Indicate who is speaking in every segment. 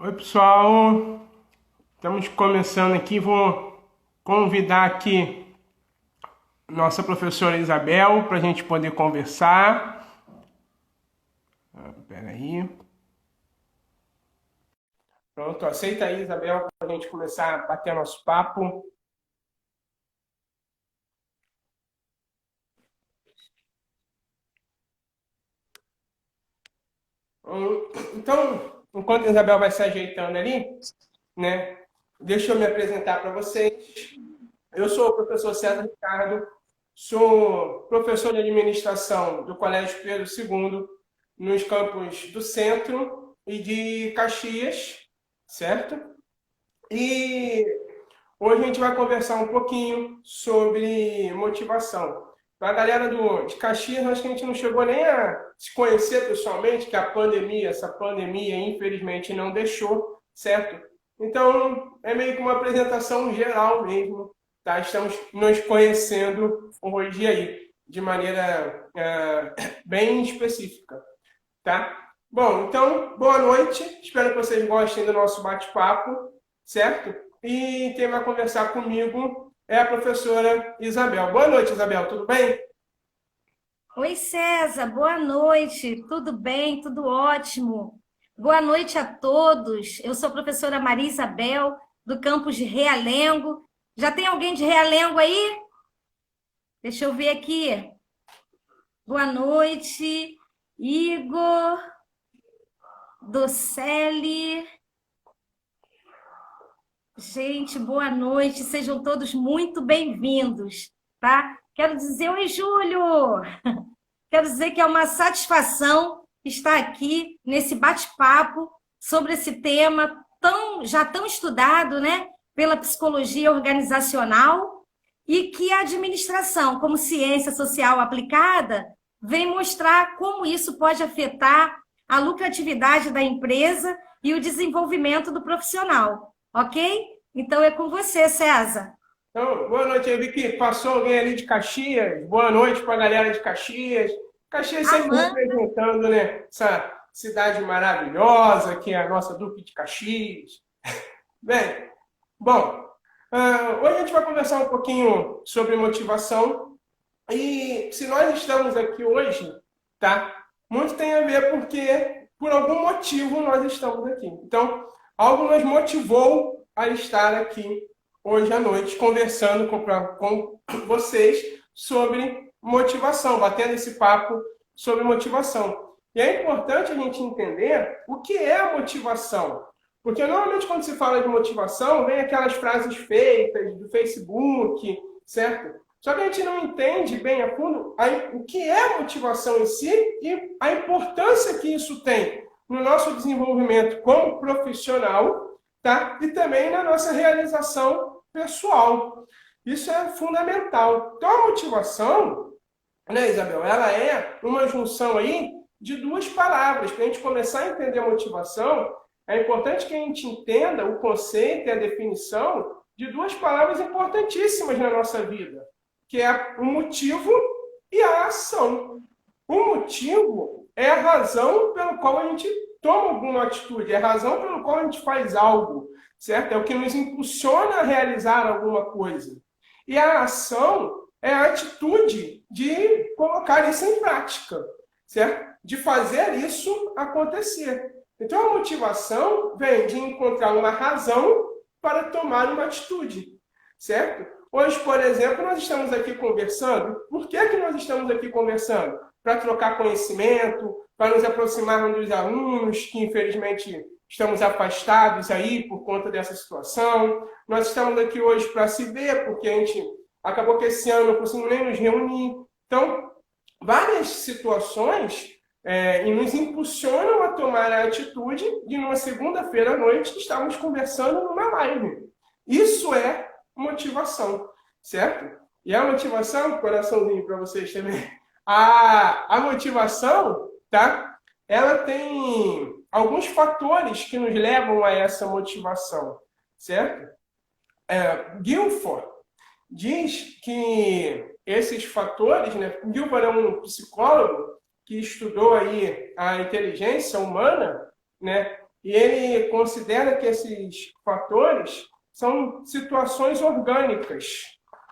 Speaker 1: Oi, pessoal. Estamos começando aqui. Vou convidar aqui nossa professora Isabel para a gente poder conversar. Espera aí. Pronto, aceita aí, Isabel, para a gente começar a bater nosso papo. Então, enquanto a Isabel vai se ajeitando ali, né? Deixa eu me apresentar para vocês. Eu sou o professor César Ricardo, sou professor de administração do Colégio Pedro II, nos campos do Centro e de Caxias, certo? E hoje a gente vai conversar um pouquinho sobre motivação. Para a galera de Caxias, acho que a gente não chegou nem a se conhecer pessoalmente, que a pandemia, essa pandemia, infelizmente, não deixou, certo? Então, é meio que uma apresentação geral mesmo, tá? Estamos nos conhecendo hoje aí, de maneira bem específica, tá? Bom, então, boa noite. Espero que vocês gostem do nosso bate-papo, certo? E quem vai conversar comigo é a professora Isabel. Boa noite, Isabel, tudo bem?
Speaker 2: Oi, César, boa noite. Tudo bem? Tudo ótimo. Boa noite a todos. Eu sou a professora Maria Isabel, do campus de Realengo. Já tem alguém de Realengo aí? Deixa eu ver aqui. Boa noite, Igor, Docele. Gente, boa noite. Sejam todos muito bem-vindos, tá? Quero dizer, oi, Júlio. Quero dizer que é uma satisfação estar aqui nesse bate-papo sobre esse tema já tão estudado, né, pela psicologia organizacional e que a administração, como ciência social aplicada, vem mostrar como isso pode afetar a lucratividade da empresa e o desenvolvimento do profissional, ok? Então é com você, César.
Speaker 1: Então, boa noite, eu vi que passou alguém ali de Caxias. Boa noite para a galera de Caxias. Caxias sempre
Speaker 2: Amanda.
Speaker 1: representando, né, essa cidade maravilhosa que é a nossa Duque de Caxias. Bem, bom, hoje a gente vai conversar um pouquinho sobre motivação. E se nós estamos aqui hoje, tá? Muito tem a ver porque por algum motivo nós estamos aqui. Então, algo nos motivou a estar aqui hoje à noite conversando com vocês sobre motivação, batendo esse papo sobre motivação. E é importante a gente entender o que é a motivação. Porque normalmente quando se fala de motivação, vem aquelas frases feitas do Facebook, certo? Só que a gente não entende bem a fundo o que é a motivação em si e a importância que isso tem no nosso desenvolvimento como profissional, tá? E também na nossa realização pessoal. Isso é fundamental. Então a motivação, né, Isabel, ela é uma junção aí de duas palavras. Para a gente começar a entender a motivação, é importante que a gente entenda o conceito e a definição de duas palavras importantíssimas na nossa vida, que é o motivo e a ação. O motivo é a razão pelo qual a gente toma alguma atitude, é a razão pelo qual a gente faz algo, certo? É o que nos impulsiona a realizar alguma coisa. E a ação é a atitude de colocar isso em prática, certo? De fazer isso acontecer. Então a motivação vem de encontrar uma razão para tomar uma atitude, certo? Hoje, por exemplo, nós estamos aqui conversando. Por que nós estamos aqui conversando? Para trocar conhecimento, para nos aproximarmos dos alunos que, infelizmente, estamos afastados aí por conta dessa situação. Nós estamos aqui hoje para se ver, porque a gente acabou que esse ano não conseguimos nem nos reunir. Então, várias situações e nos impulsionam a tomar a atitude de, numa segunda-feira à noite, estarmos conversando numa live. Isso é motivação, certo? E a motivação, coraçãozinho para vocês também, a motivação, tá? Ela tem alguns fatores que nos levam a essa motivação, certo? Guilford diz que esses fatores, né? Guilford é um psicólogo que estudou aí a inteligência humana, né? e ele considera que esses fatores são situações orgânicas.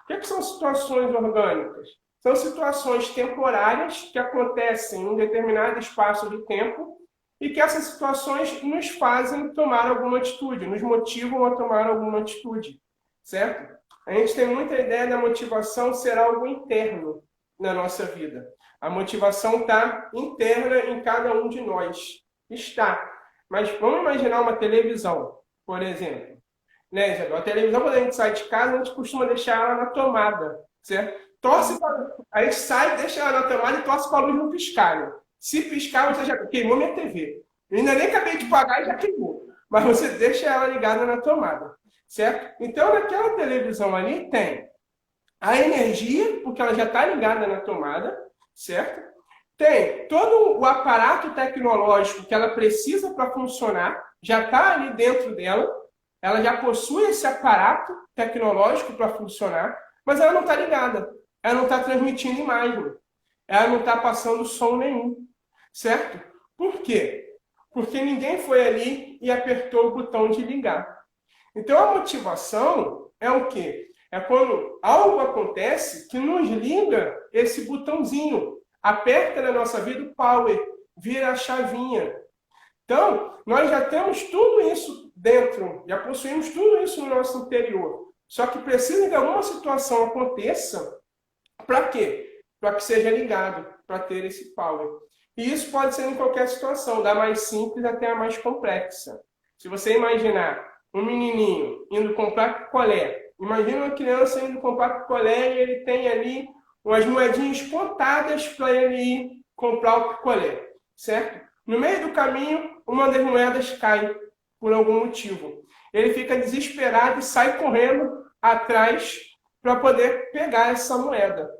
Speaker 1: O que são situações orgânicas? São situações temporárias que acontecem em um determinado espaço de tempo e que essas situações nos fazem tomar alguma atitude, nos motivam a tomar alguma atitude, certo? A gente tem muita ideia da motivação ser algo interno na nossa vida. A motivação está interna em cada um de nós. Está. Mas vamos imaginar uma televisão, por exemplo. Né, Isabel? A televisão, quando a gente sai de casa, a gente costuma deixar ela na tomada, certo? A gente sai, deixa ela na tomada e torce para a luz não piscar. Né? Se piscar, você já queimou minha TV. Eu ainda nem acabei de pagar e já queimou. Mas você deixa ela ligada na tomada, certo? Então, naquela televisão ali tem a energia, porque ela já está ligada na tomada, certo? Tem todo o aparato tecnológico que ela precisa para funcionar, já está ali dentro dela, ela já possui esse aparato tecnológico para funcionar, mas ela não está ligada, ela não está transmitindo imagem, ela não está passando som nenhum, certo? Por quê? Porque ninguém foi ali e apertou o botão de ligar. Então a motivação é o quê? É quando algo acontece que nos liga esse botãozinho, aperta na nossa vida o power, vira a chavinha. Então, nós já temos tudo isso dentro, já possuímos tudo isso no nosso interior. Só que precisa que alguma situação aconteça, para quê? Para que seja ligado, para ter esse power. E isso pode ser em qualquer situação, da mais simples até a mais complexa. Se você imaginar um menininho indo comprar picolé, imagina uma criança indo comprar picolé e ele tem ali umas moedinhas contadas para ele ir comprar o picolé, certo? No meio do caminho, uma das moedas cai por algum motivo. Ele fica desesperado e sai correndo atrás para poder pegar essa moeda.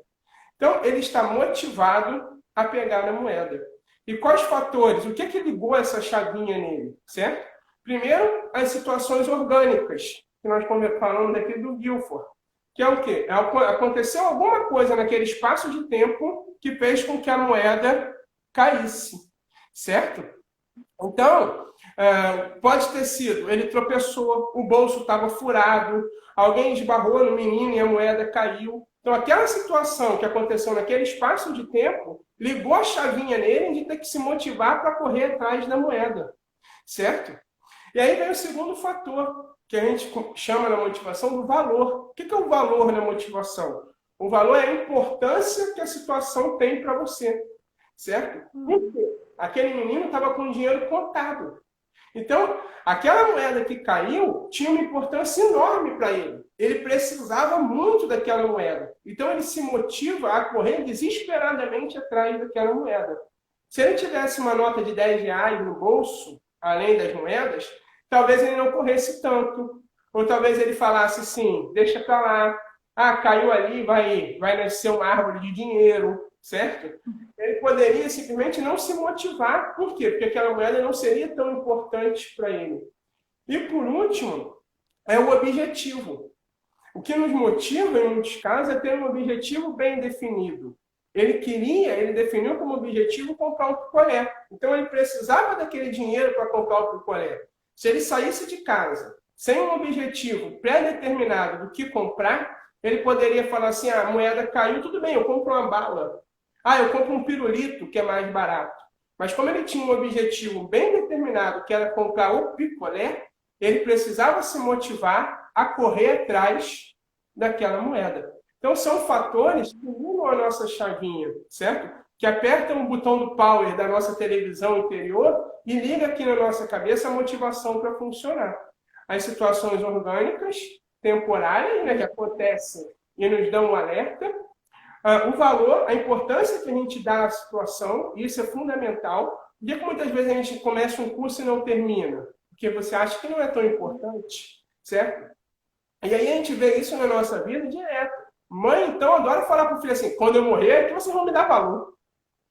Speaker 1: Então, ele está motivado a pegar a moeda. E quais fatores? O que ligou essa chavinha nele, certo? Primeiro, as situações orgânicas, que nós falamos aqui do Guilford. Que é o quê? Aconteceu alguma coisa naquele espaço de tempo que fez com que a moeda caísse, certo? Então, pode ter sido, ele tropeçou, o bolso estava furado, alguém esbarrou no menino e a moeda caiu. Então, aquela situação que aconteceu naquele espaço de tempo ligou a chavinha nele de ter que se motivar para correr atrás da moeda, certo? E aí vem o segundo fator, que a gente chama na motivação do valor. O que é o valor na motivação? O valor é a importância que a situação tem para você, certo? Por quê? Aquele menino estava com o dinheiro contado. Então, aquela moeda que caiu tinha uma importância enorme para ele. Ele precisava muito daquela moeda. Então, ele se motiva a correr desesperadamente atrás daquela moeda. Se ele tivesse uma nota de 10 reais no bolso, além das moedas, talvez ele não corresse tanto. Ou talvez ele falasse assim, deixa para lá. Ah, caiu ali, vai nascer uma árvore de dinheiro, certo? Ele poderia simplesmente não se motivar. Por quê? Porque aquela moeda não seria tão importante para ele. E por último, é o objetivo. O que nos motiva, em muitos casos, é ter um objetivo bem definido. Ele definiu como objetivo comprar um picolé. Então ele precisava daquele dinheiro para comprar o picolé. Se ele saísse de casa sem um objetivo pré-determinado do que comprar, ele poderia falar assim, a moeda caiu, tudo bem, eu compro uma bala. Eu compro um pirulito, que é mais barato. Mas como ele tinha um objetivo bem determinado, que era comprar o picolé, ele precisava se motivar a correr atrás daquela moeda. Então, são fatores que ligam a nossa chavinha, certo? Que apertam o botão do power da nossa televisão interior e liga aqui na nossa cabeça a motivação para funcionar. As situações orgânicas, temporárias, né, que acontecem e nos dão um alerta. O valor, a importância que a gente dá à situação, isso é fundamental. Por que muitas vezes a gente começa um curso e não termina? Porque você acha que não é tão importante, certo? E aí a gente vê isso na nossa vida direto. Mãe, então, adora falar para o filho assim, quando eu morrer, é que vocês vão me dar valor.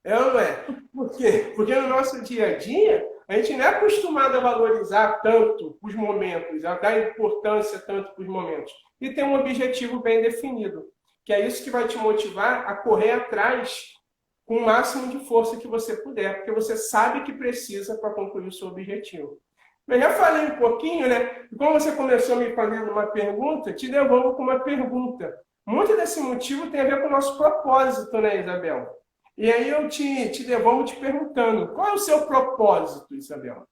Speaker 1: É ou não é? Por quê? Porque no nosso dia a dia, a gente não é acostumado a valorizar tanto os momentos, a dar importância tanto para os momentos. E tem um objetivo bem definido, que é isso que vai te motivar a correr atrás com o máximo de força que você puder, porque você sabe que precisa para concluir o seu objetivo. Eu já falei um pouquinho, né? E como você começou me fazendo uma pergunta, te devolvo com uma pergunta. Muito desse motivo tem a ver com o nosso propósito, né, Isabel? E aí eu te devolvo te perguntando, qual é o seu propósito, Isabel?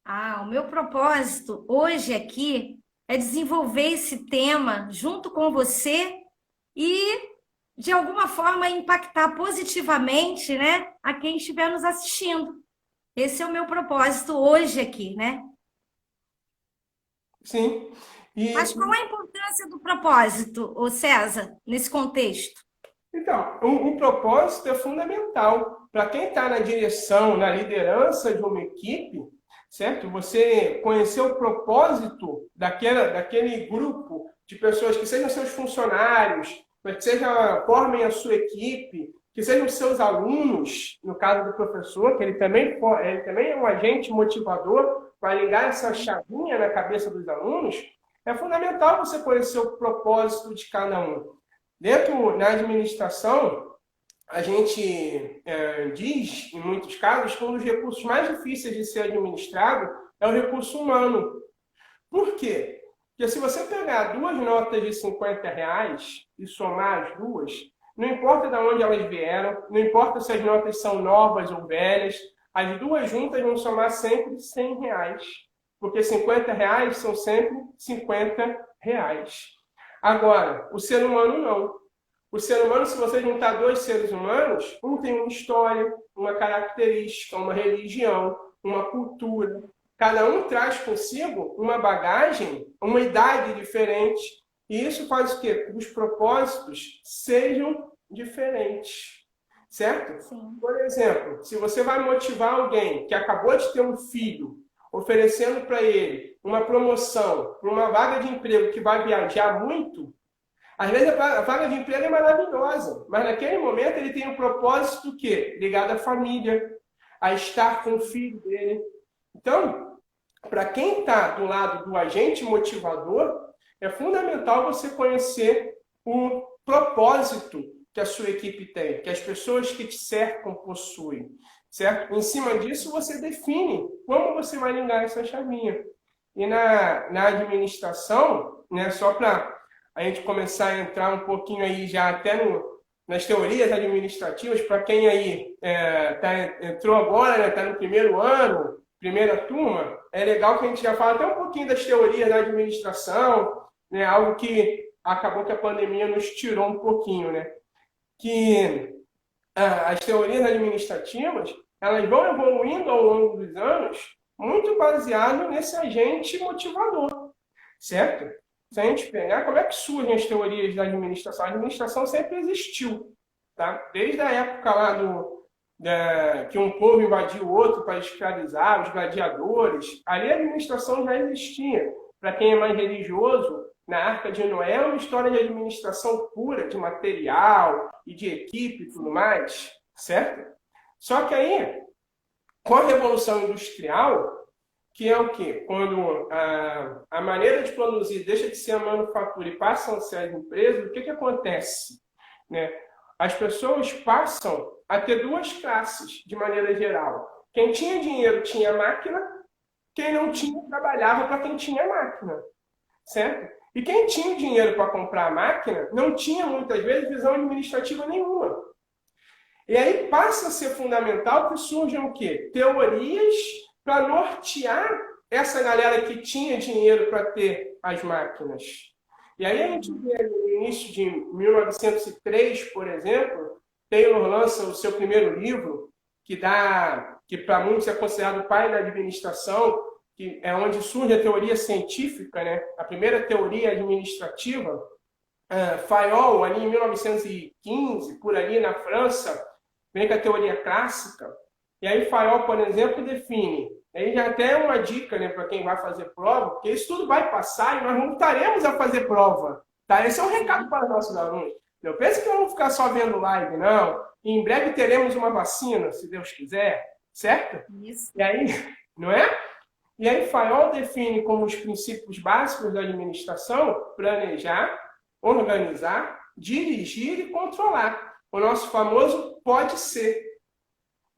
Speaker 2: O meu propósito hoje aqui é desenvolver esse tema junto com você e, de alguma forma, impactar positivamente, né, a quem estiver nos assistindo. Esse é o meu propósito hoje aqui, né?
Speaker 1: Sim.
Speaker 2: Mas qual a importância do propósito, ô César, nesse contexto?
Speaker 1: Então, o propósito é fundamental. Para quem está na direção, na liderança de uma equipe, certo? Você conhecer o propósito daquele grupo de pessoas que sejam seus funcionários, formem a sua equipe, que sejam seus alunos, no caso do professor, que ele também é um agente motivador para ligar essa chavinha na cabeça dos alunos, é fundamental você conhecer o propósito de cada um. Na administração, a gente diz, em muitos casos, que um dos recursos mais difíceis de ser administrado é o recurso humano. Por quê? Porque se você pegar duas notas de R$ 50 e somar as duas, não importa de onde elas vieram, não importa se as notas são novas ou velhas, as duas juntas vão somar sempre R$ 100. Porque R$ 50 são sempre R$ 50. Agora, o ser humano não. O ser humano, se você juntar dois seres humanos, um tem uma história, uma característica, uma religião, uma cultura. Cada um traz consigo uma bagagem, uma idade diferente. E isso faz o quê? Que os propósitos sejam diferentes. Certo?
Speaker 2: Sim.
Speaker 1: Por exemplo, se você vai motivar alguém que acabou de ter um filho, oferecendo para ele uma promoção para uma vaga de emprego que vai viajar muito, às vezes a vaga de emprego é maravilhosa, mas naquele momento ele tem um propósito o quê? Ligado à família, a estar com o filho dele. Então, para quem está do lado do agente motivador, é fundamental você conhecer o propósito que a sua equipe tem, que as pessoas que te cercam possuem. Certo? Em cima disso, você define como você vai ligar essa chavinha. E na administração, né, só para a gente começar a entrar um pouquinho aí já até nas teorias administrativas, para quem aí entrou agora, né, está no primeiro ano, primeira turma, é legal que a gente já fala até um pouquinho das teorias da administração, né, algo que acabou que a pandemia nos tirou um pouquinho, né? Que as teorias administrativas elas vão evoluindo ao longo dos anos, muito baseado nesse agente motivador, certo? Se a gente pegar, como é que surgem as teorias da administração? A administração sempre existiu, tá? Desde a época lá que um povo invadiu o outro para escravizar, os gladiadores, ali a administração já existia. Para quem é mais religioso, na Arca de Noé é uma história de administração pura, de material e de equipe e tudo mais, certo? Só que aí, com a Revolução Industrial, que é o quê? Quando a maneira de produzir deixa de ser a manufatura e passam a ser as empresas, o que acontece? Né? As pessoas passam a ter duas classes, de maneira geral. Quem tinha dinheiro tinha máquina, quem não tinha trabalhava para quem tinha máquina, certo? E quem tinha dinheiro para comprar a máquina não tinha, muitas vezes, visão administrativa nenhuma. E aí passa a ser fundamental que surjam o quê? Teorias para nortear essa galera que tinha dinheiro para ter as máquinas. E aí a gente vê no início de 1903, por exemplo, Taylor lança o seu primeiro livro, que para muitos é considerado o pai da administração, que é onde surge a teoria científica, né? A primeira teoria administrativa, Fayol, ali em 1915, por ali na França, vem com a teoria clássica. E aí Fayol, por exemplo, define. Aí já até uma dica, né, para quem vai fazer prova, porque isso tudo vai passar e nós voltaremos a fazer prova. Tá? Esse é um recado para os nossos alunos. Não pense que vamos ficar só vendo live, não. E em breve teremos uma vacina, se Deus quiser, certo?
Speaker 2: Isso.
Speaker 1: E aí, não é? E aí Fayol define como os princípios básicos da administração planejar, organizar, dirigir e controlar. O nosso famoso pode ser.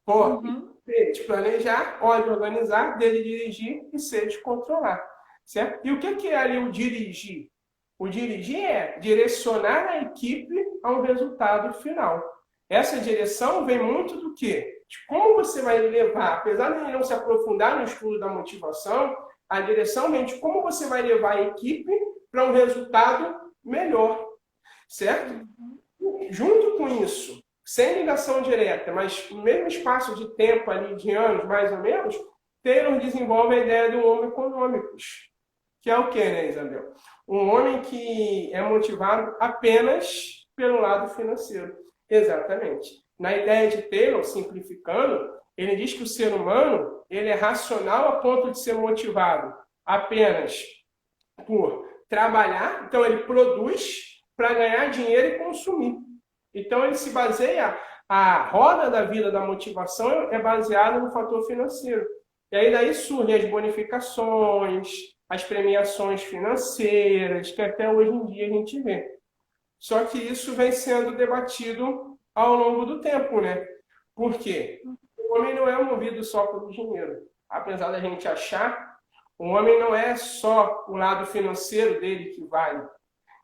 Speaker 1: Pode
Speaker 2: Uhum.
Speaker 1: ser de planejar, pode organizar, dele dirigir e ser de controlar. Certo? E o que é ali o dirigir? O dirigir é direcionar a equipe a um resultado final. Essa direção vem muito do quê? De como você vai levar, apesar de não se aprofundar no estudo da motivação, a direção vem de como você vai levar a equipe para um resultado melhor, certo? Junto com isso, sem ligação direta, mas no mesmo espaço de tempo ali, de anos mais ou menos, Taylor desenvolve a ideia do homem econômicos, que é o quê, né, Isabel? Um homem que é motivado apenas pelo lado financeiro. Exatamente. Na ideia de Taylor, simplificando, ele diz que o ser humano ele é racional a ponto de ser motivado apenas por trabalhar, então ele produz para ganhar dinheiro e consumir. Então ele se baseia, a roda da vida da motivação é baseada no fator financeiro. E aí daí surgem as bonificações, as premiações financeiras, que até hoje em dia a gente vê. Só que isso vem sendo debatido ao longo do tempo, né? Por quê? O homem não é movido só pelo dinheiro. Apesar da gente achar, o homem não é só o lado financeiro dele que vale.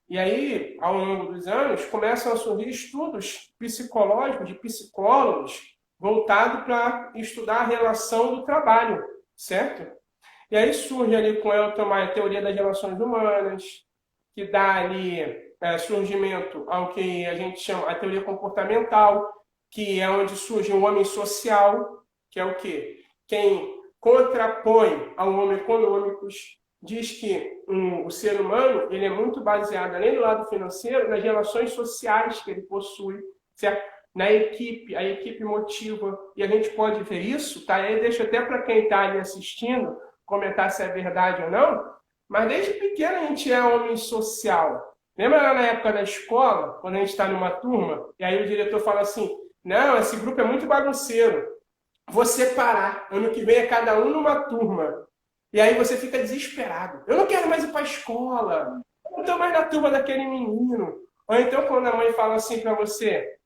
Speaker 1: E aí, ao longo dos anos, começam a surgir estudos psicológicos, de psicólogos, voltados para estudar a relação do trabalho, certo? E aí surge ali com Elton Maia a teoria das relações humanas, que dá ali surgimento ao que a gente chama a teoria comportamental, que é onde surge o homem social, que é o quê? Quem contrapõe ao homem econômicos, diz que o ser humano ele é muito baseado, além do lado financeiro, nas relações sociais que ele possui, certo? Na equipe, a equipe motiva, e a gente pode ver isso, tá? Aí deixa até para quem está ali assistindo comentar se é verdade ou não, mas desde pequeno a gente é homem social. Lembra lá na época da escola, quando a gente está numa turma, e aí o diretor fala assim, não, esse grupo é muito bagunceiro, vou separar, ano que vem é cada um numa turma. E aí você fica desesperado. Eu não quero mais ir para a escola. Eu não estou mais na turma daquele menino. Ou então quando a mãe fala assim para você,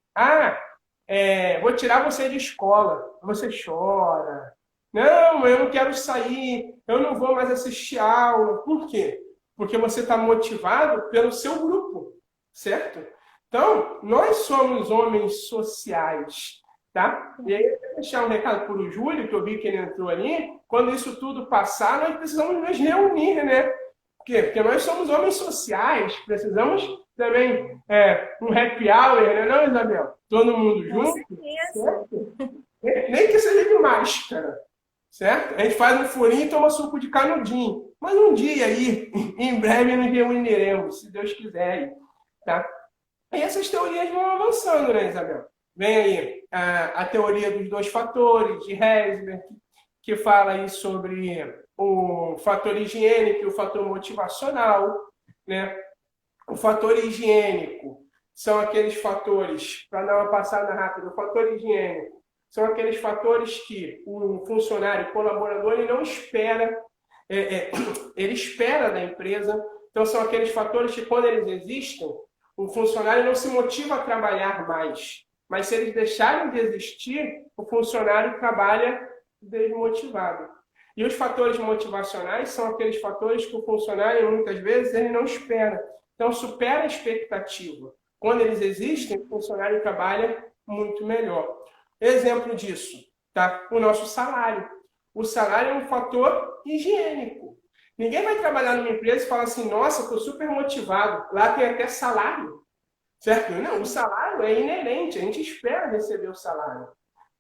Speaker 1: vou tirar você de escola. Você chora. Não, eu não quero sair. Eu não vou mais assistir aula. Por quê? Porque você está motivado pelo seu grupo, certo? Então, nós somos homens sociais. Tá? E aí, eu vou deixar um recado para o Júlio, que eu vi que ele entrou ali. Quando isso tudo passar, nós precisamos nos reunir, né? Por quê? Porque nós somos homens sociais, precisamos também um happy hour, né, não, Isabel? Todo mundo
Speaker 2: Com
Speaker 1: junto.
Speaker 2: certeza.
Speaker 1: Nem que seja de máscara, certo? A gente faz um furinho e toma suco de canudinho. Mas um dia aí, em breve, nos reuniremos, se Deus quiser. Tá? E essas teorias vão avançando, né, Isabel? Vem aí a teoria dos dois fatores, de Herzberg, que fala aí sobre o fator higiênico e o fator motivacional. Né? O fator higiênico são aqueles fatores, para dar uma passada rápida, o fator higiênico são aqueles fatores que o funcionário, o colaborador, ele não espera, ele espera da empresa. Então, são aqueles fatores que, quando eles existem, o funcionário não se motiva a trabalhar mais. Mas se eles deixarem de existir, o funcionário trabalha desmotivado. E os fatores motivacionais são aqueles fatores que o funcionário, muitas vezes, ele não espera. Então, supera a expectativa. Quando eles existem, o funcionário trabalha muito melhor. Exemplo disso, tá? O nosso salário. O salário é um fator higiênico. Ninguém vai trabalhar numa empresa e falar assim, nossa, estou super motivado. Lá tem até salário. Certo? Não, o salário é inerente, a gente espera receber o salário.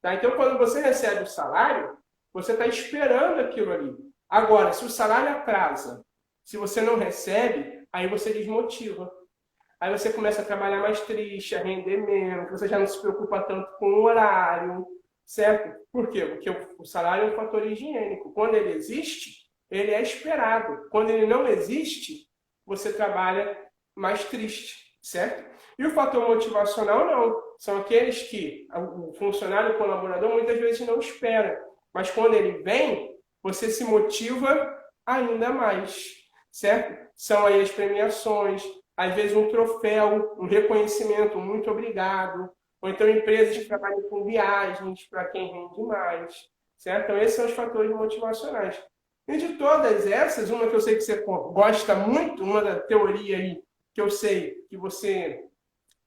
Speaker 1: Tá? Então, quando você recebe o salário, você está esperando aquilo ali. Agora, se o salário atrasa, se você não recebe, aí você desmotiva. Aí você começa a trabalhar mais triste, a render menos, você já não se preocupa tanto com o horário, certo? Por quê? Porque o salário é um fator higiênico. Quando ele existe, ele é esperado. Quando ele não existe, você trabalha mais triste, certo? E o fator motivacional não. São aqueles que o funcionário, o colaborador, muitas vezes não espera. Mas quando ele vem, você se motiva ainda mais, certo? São aí as premiações, às vezes um troféu, um reconhecimento, muito obrigado. ou então empresas que trabalham com viagens para quem rende mais, certo? Então, esses são os fatores motivacionais. E de todas essas, uma que eu sei que você gosta muito, uma da teoria aí que eu sei que você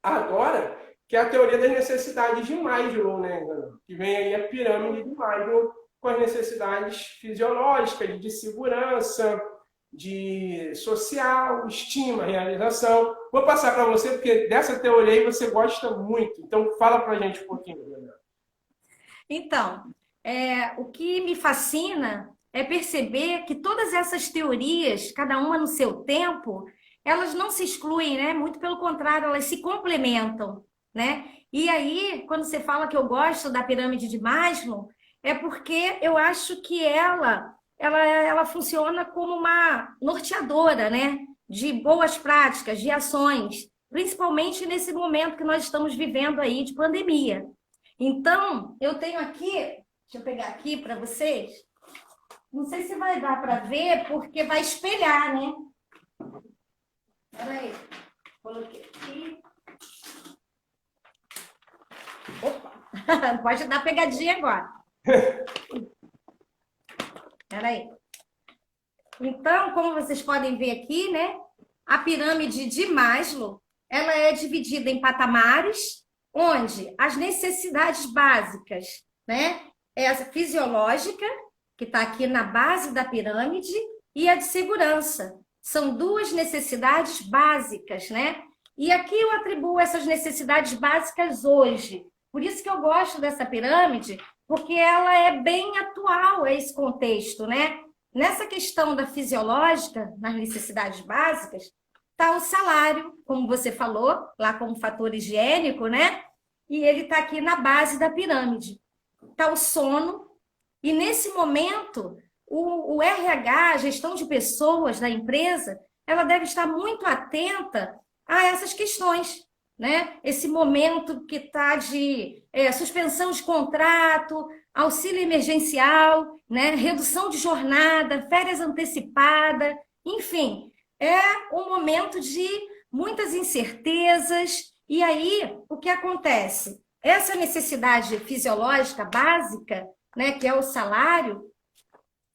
Speaker 1: adora, que é a teoria das necessidades de Maslow, né? Que vem aí a pirâmide de Maslow com as necessidades fisiológicas, de segurança, de social, estima, realização. Vou passar para você, porque dessa teoria aí você gosta muito. Então, fala para a gente um pouquinho, Leonardo.
Speaker 2: Então, o que me fascina é perceber que todas essas teorias, cada uma no seu tempo, elas não se excluem, né? Muito pelo contrário, elas se complementam, né? E aí, quando você fala que eu gosto da pirâmide de Maslow, é porque eu acho que ela funciona como uma norteadora, né? De boas práticas, de ações, principalmente nesse momento que nós estamos vivendo aí de pandemia. Então, eu tenho aqui, deixa eu pegar aqui para vocês. Não sei se vai dar para ver, porque vai espelhar, né? Espera aí. Coloquei aqui. Opa! Não pode dar pegadinha agora. Espera aí. Então, como vocês podem ver aqui, né? A pirâmide de Maslow, ela é dividida em patamares, onde as necessidades básicas, né? É a fisiológica, que está aqui na base da pirâmide, e a de segurança. São duas necessidades básicas, né? E aqui eu atribuo essas necessidades básicas hoje. Por isso que eu gosto dessa pirâmide, porque ela é bem atual a esse contexto, né? Nessa questão da fisiológica, nas necessidades básicas, está o salário, como você falou, lá como fator higiênico, né? E ele está aqui na base da pirâmide. Está o sono, e nesse momento, o RH, a gestão de pessoas da empresa, ela deve estar muito atenta a essas questões, né? Esse momento que está de suspensão de contrato, auxílio emergencial, né? Redução de jornada, férias antecipadas, enfim, é um momento de muitas incertezas. E aí, o que acontece? Essa necessidade fisiológica básica, né, que é o salário,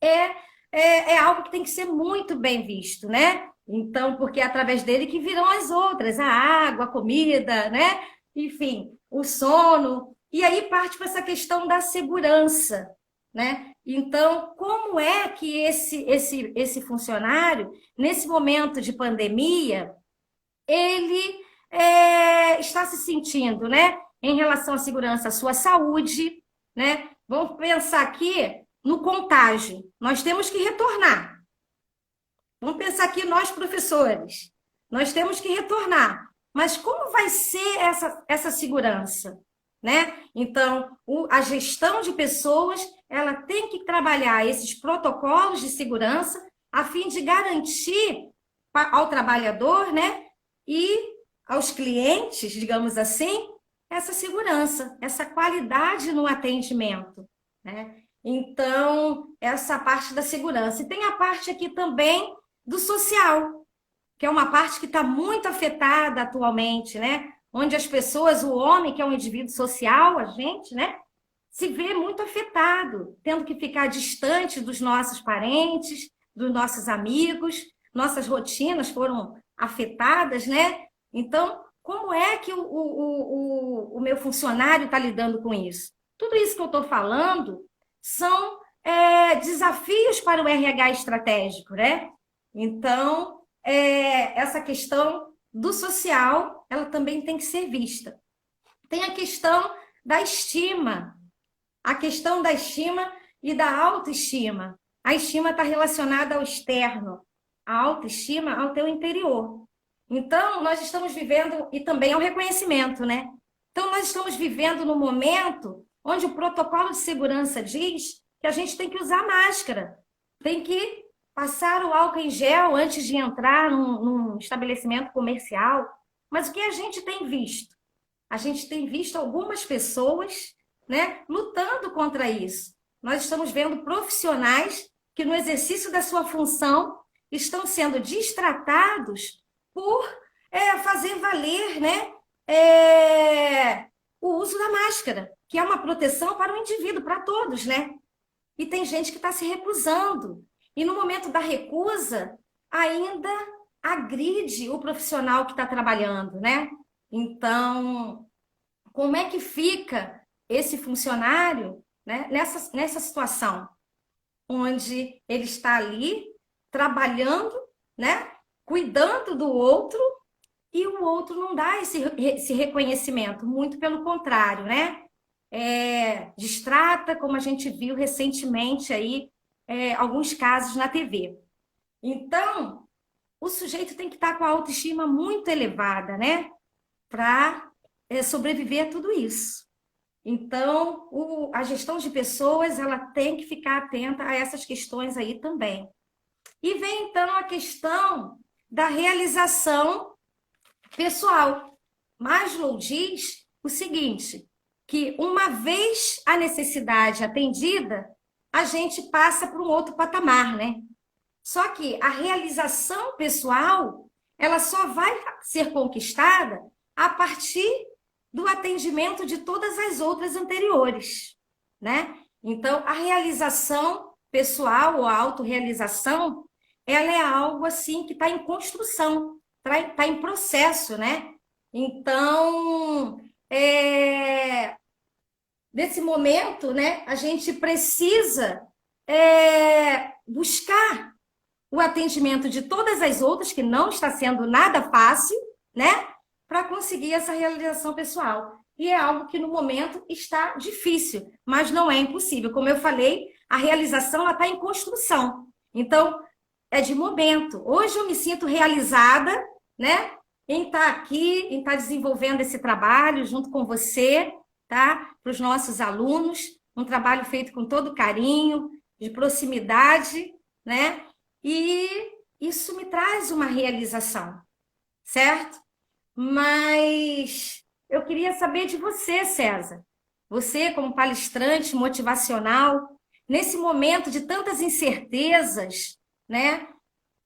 Speaker 2: é algo que tem que ser muito bem visto, né? Então, porque é através dele que virão as outras, a água, a comida, né? Enfim, o sono. E aí parte para essa questão da segurança, né? Então, como é que esse funcionário, nesse momento de pandemia, ele está se sentindo, né? Em relação à segurança, à sua saúde, né? Vamos pensar aqui no contágio. Nós temos que retornar. Vamos pensar aqui nós, professores. Nós temos que retornar. Mas como vai ser essa segurança? Né? Então, a gestão de pessoas, ela tem que trabalhar esses protocolos de segurança a fim de garantir ao trabalhador, né, e aos clientes, digamos assim, essa segurança, essa qualidade no atendimento, né? Então, essa parte da segurança. E tem a parte aqui também do social, que é uma parte que está muito afetada atualmente, né? Onde as pessoas, o homem, que é um indivíduo social, a gente, né, se vê muito afetado, tendo que ficar distante dos nossos parentes, dos nossos amigos, nossas rotinas foram afetadas, né? Então, como é que o meu funcionário está lidando com isso? Tudo isso que eu estou falando são desafios para o RH estratégico, né? Então, essa questão do social, ela também tem que ser vista. Tem a questão da estima, e da autoestima. A estima está relacionada ao externo, a autoestima ao teu interior. Então, nós estamos vivendo, e também ao reconhecimento, né? Então, nós estamos vivendo num momento onde o protocolo de segurança diz que a gente tem que usar máscara, tem que passar o álcool em gel antes de entrar num estabelecimento comercial. Mas o que a gente tem visto? A gente tem visto algumas pessoas, né, lutando contra isso. Nós estamos vendo profissionais que, no exercício da sua função, estão sendo destratados por fazer valer, né, o uso da máscara, que é uma proteção para o indivíduo, para todos, né? E tem gente que está se recusando. E no momento da recusa, ainda agride o profissional que está trabalhando, né? Então, como é que fica esse funcionário, né, nessa situação, onde ele está ali trabalhando, né, cuidando do outro, e o outro não dá esse reconhecimento, muito pelo contrário, né? Distrata, como a gente viu recentemente aí, alguns casos na TV. Então, o sujeito tem que estar com a autoestima muito elevada, né? Para sobreviver a tudo isso. Então, a gestão de pessoas, ela tem que ficar atenta a essas questões aí também. E vem, então, a questão da realização pessoal. Maslow diz o seguinte, que uma vez a necessidade atendida, a gente passa para um outro patamar, né? Só que a realização pessoal, ela só vai ser conquistada a partir do atendimento de todas as outras anteriores, né? Então, a realização pessoal ou a autorrealização, ela é algo assim que está em construção, está em processo, né? Então, nesse momento, né, a gente precisa buscar o atendimento de todas as outras, que não está sendo nada fácil, né, para conseguir essa realização pessoal. E é algo que no momento está difícil, mas não é impossível. Como eu falei, a realização está em construção. Então, é de momento. Hoje eu me sinto realizada, né, em estar aqui, em estar desenvolvendo esse trabalho junto com você, tá? Para os nossos alunos, um trabalho feito com todo carinho, de proximidade, né? E isso me traz uma realização, certo? Mas eu queria saber de você, César. Você, como palestrante motivacional, nesse momento de tantas incertezas, né?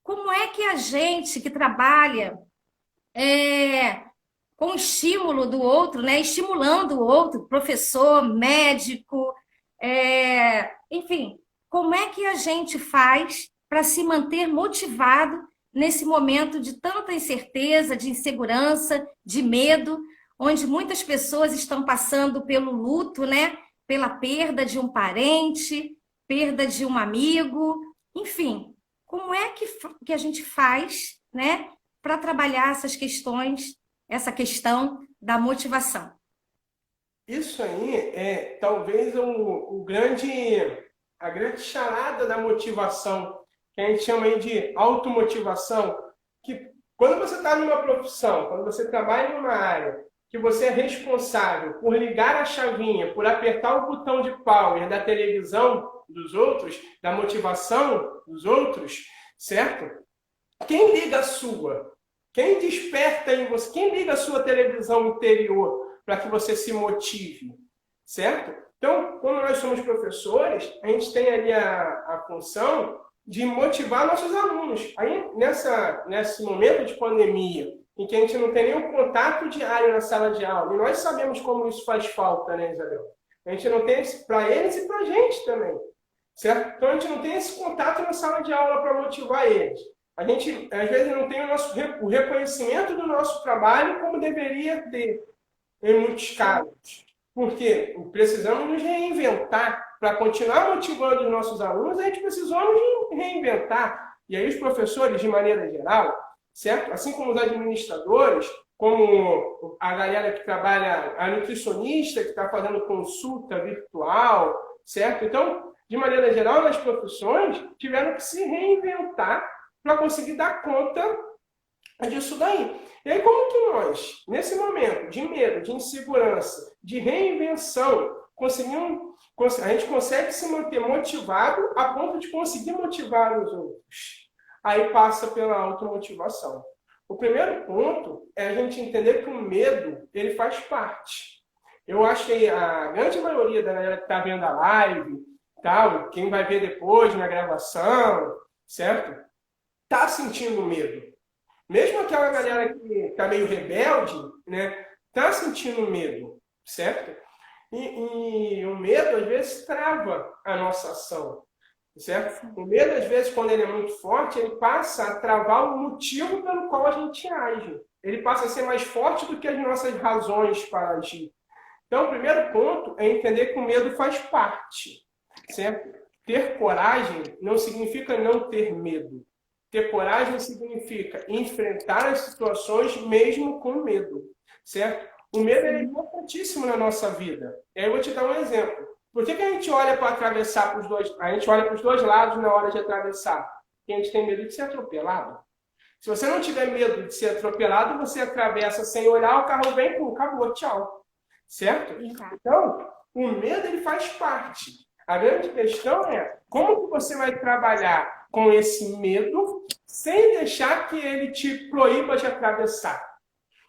Speaker 2: Como é que a gente que trabalha com o estímulo do outro, né? Estimulando o outro, professor, médico, enfim, como é que a gente faz para se manter motivado nesse momento de tanta incerteza, de insegurança, de medo, onde muitas pessoas estão passando pelo luto, né? Pela perda de um parente, perda de um amigo, enfim, como é que a gente faz, né, para trabalhar essas questões, essa questão da motivação?
Speaker 1: Isso aí é talvez a grande charada da motivação, que a gente chama aí de automotivação, que quando você está numa profissão, quando você trabalha em uma área, que você é responsável por ligar a chavinha, por apertar o botão de power da televisão dos outros, da motivação dos outros, certo? Quem liga a sua? Quem desperta em você? Quem liga a sua televisão interior para que você se motive? Certo? Então, quando nós somos professores, a gente tem ali a função de motivar nossos alunos. Aí, nesse momento de pandemia, em que a gente não tem nenhum contato diário na sala de aula, e nós sabemos como isso faz falta, né, Isabel? A gente não tem para eles e para a gente também. Certo? Então, a gente não tem esse contato na sala de aula para motivar eles. A gente, às vezes, não tem o reconhecimento do nosso trabalho como deveria ter, em muitos casos. Porque precisamos nos reinventar. Para continuar motivando os nossos alunos, a gente precisou nos reinventar. E aí os professores, de maneira geral, certo? Assim como os administradores, como a galera que trabalha, a nutricionista que está fazendo consulta virtual, certo? Então, de maneira geral, as profissões tiveram que se reinventar para conseguir dar conta disso daí. E aí, como que nós, nesse momento de medo, de insegurança, de reinvenção, a gente consegue se manter motivado a ponto de conseguir motivar os outros? Aí passa pela automotivação. O primeiro ponto é a gente entender que o medo, ele faz parte. Eu acho que a grande maioria da galera que está vendo a live, tal, quem vai ver depois na gravação, certo? Está sentindo medo. Mesmo aquela galera que está meio rebelde, né? Está sentindo medo, certo? E o medo, às vezes, trava a nossa ação, certo? O medo, às vezes, quando ele é muito forte, ele passa a travar o motivo pelo qual a gente age. Ele passa a ser mais forte do que as nossas razões para agir. Então, o primeiro ponto é entender que o medo faz parte, certo? Ter coragem não significa não ter medo. Ter coragem significa enfrentar as situações mesmo com medo, certo? O medo é importantíssimo na nossa vida. E aí eu vou te dar um exemplo. Por que a gente olha para atravessar para os dois? A gente olha para os dois lados na hora de atravessar. Porque a gente tem medo de ser atropelado. Se você não tiver medo de ser atropelado, você atravessa sem olhar, o carro vem, pum, acabou, tchau. Certo? Então, o medo ele faz parte. A grande questão é como que você vai trabalhar com esse medo sem deixar que ele te proíba de atravessar.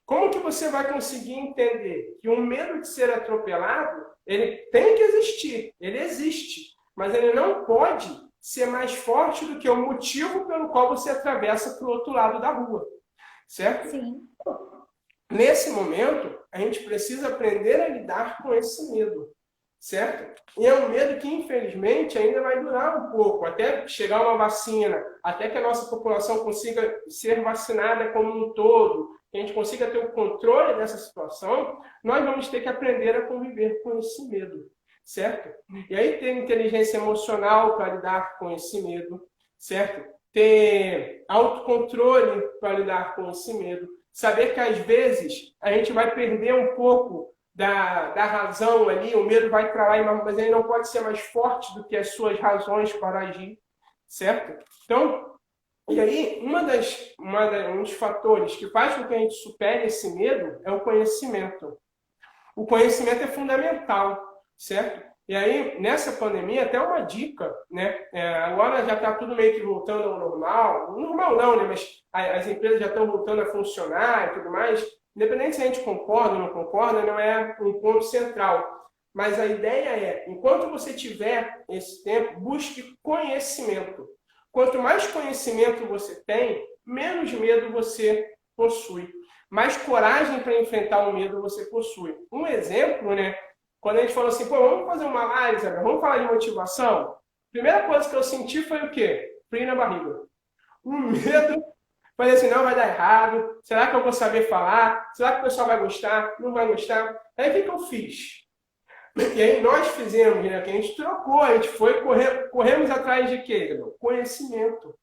Speaker 1: Como que você vai conseguir entender que o medo de ser atropelado, ele tem que existir, ele existe, mas ele não pode ser mais forte do que o motivo pelo qual você atravessa para o outro lado da rua, certo?
Speaker 2: Sim.
Speaker 1: Nesse momento, a gente precisa aprender a lidar com esse medo, certo? E é um medo que, infelizmente, ainda vai durar um pouco, até chegar uma vacina, até que a nossa população consiga ser vacinada como um todo, que a gente consiga ter o controle dessa situação, nós vamos ter que aprender a conviver com esse medo, certo? E aí ter inteligência emocional para lidar com esse medo, certo? Ter autocontrole para lidar com esse medo. Saber que, às vezes, a gente vai perder um pouco da razão ali, o medo vai travar, mas ele não pode ser mais forte do que as suas razões para agir, certo? Então, e aí, um dos fatores que faz com que a gente supere esse medo é o conhecimento. O conhecimento é fundamental, certo? E aí, nessa pandemia, até uma dica, né? Agora já está tudo meio que voltando ao normal. Normal não, né? Mas as empresas já estão voltando a funcionar e tudo mais. Independente se a gente concorda ou não concorda, não é um ponto central. Mas a ideia é, enquanto você tiver esse tempo, busque conhecimento. Quanto mais conhecimento você tem, menos medo você possui. Mais coragem para enfrentar o medo você possui. Um exemplo, né? Quando a gente falou assim, pô, vamos fazer uma análise, vamos falar de motivação. A primeira coisa que eu senti foi o quê? Frio na barriga. Um medo. Falei assim, não, vai dar errado. Será que eu vou saber falar? Será que o pessoal vai gostar? Não vai gostar? Aí o que eu fiz? E aí nós fizemos, né? Que a gente trocou, a gente foi, corremos atrás de quê? Conhecimento.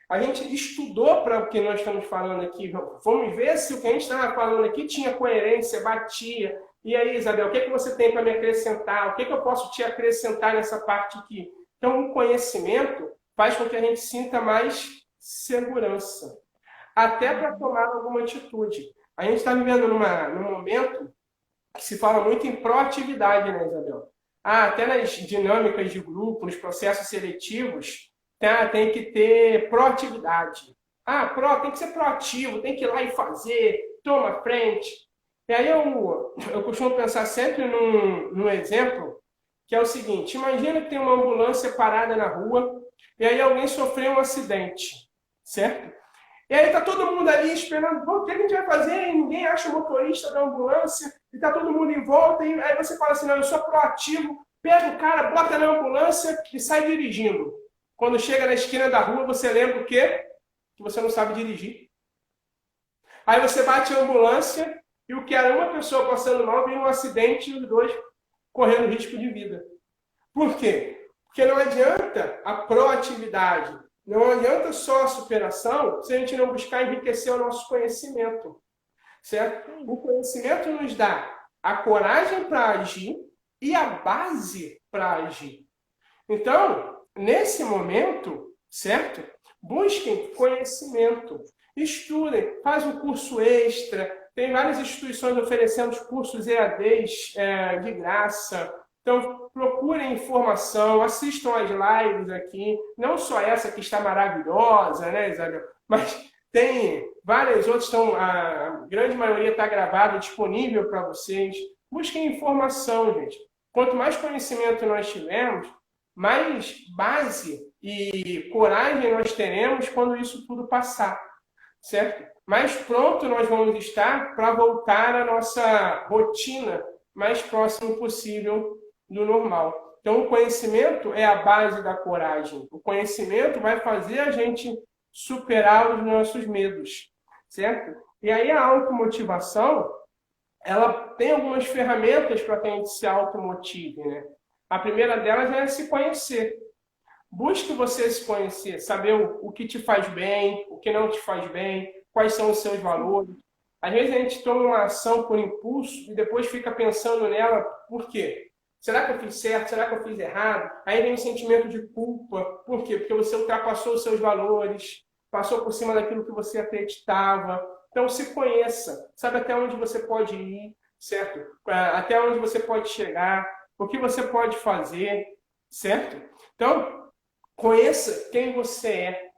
Speaker 1: A gente estudou para o que nós estamos falando aqui. Vamos ver se o que a gente estava falando aqui tinha coerência, batia. E aí, Isabel, o que você tem para me acrescentar? O que eu posso te acrescentar nessa parte aqui? Então, o conhecimento faz com que a gente sinta mais segurança. Até para tomar alguma atitude. A gente está vivendo num momento que se fala muito em proatividade, né, Isabel? Até nas dinâmicas de grupo, nos processos seletivos, tem que ter proatividade. Tem que ser proativo, tem que ir lá e fazer, toma frente. E aí eu costumo pensar sempre num exemplo, que é o seguinte, imagina que tem uma ambulância parada na rua, e aí alguém sofreu um acidente, certo? E aí tá todo mundo ali esperando, o que a gente vai fazer? E ninguém acha o motorista da ambulância, e tá todo mundo em volta, e aí você fala assim, não, eu sou proativo, pega o cara, bota na ambulância e sai dirigindo. Quando chega na esquina da rua, você lembra o quê? Que você não sabe dirigir. Aí você bate a ambulância, e o que era uma pessoa passando mal, vem um acidente e os dois correndo risco de vida. Por quê? Porque não adianta a proatividade, não adianta só a superação se a gente não buscar enriquecer o nosso conhecimento. Certo? O conhecimento nos dá a coragem para agir e a base para agir. Então, nesse momento, certo? Busquem conhecimento, estudem, faz um curso extra, tem várias instituições oferecendo cursos EADs de graça. Então, procurem informação, assistam as lives aqui, não só essa que está maravilhosa, né, Isabel? Mas tem várias outras, a grande maioria está gravada, disponível para vocês. Busquem informação, gente. Quanto mais conhecimento nós tivermos, mais base e coragem nós teremos quando isso tudo passar, certo? Mais pronto nós vamos estar para voltar à nossa rotina mais próximo possível do normal. Então, o conhecimento é a base da coragem. O conhecimento vai fazer a gente superar os nossos medos, certo? E aí a automotivação, ela tem algumas ferramentas para que a gente se automotive, né? A primeira delas é se conhecer. Busque você se conhecer, saber o que te faz bem, o que não te faz bem, quais são os seus valores. Às vezes a gente toma uma ação por impulso e depois fica pensando nela, por quê? Será que eu fiz certo? Será que eu fiz errado? Aí vem um sentimento de culpa. Por quê? Porque você ultrapassou os seus valores, passou por cima daquilo que você acreditava. Então se conheça, sabe até onde você pode ir, certo? Até onde você pode chegar, o que você pode fazer, certo? Então, conheça quem você é,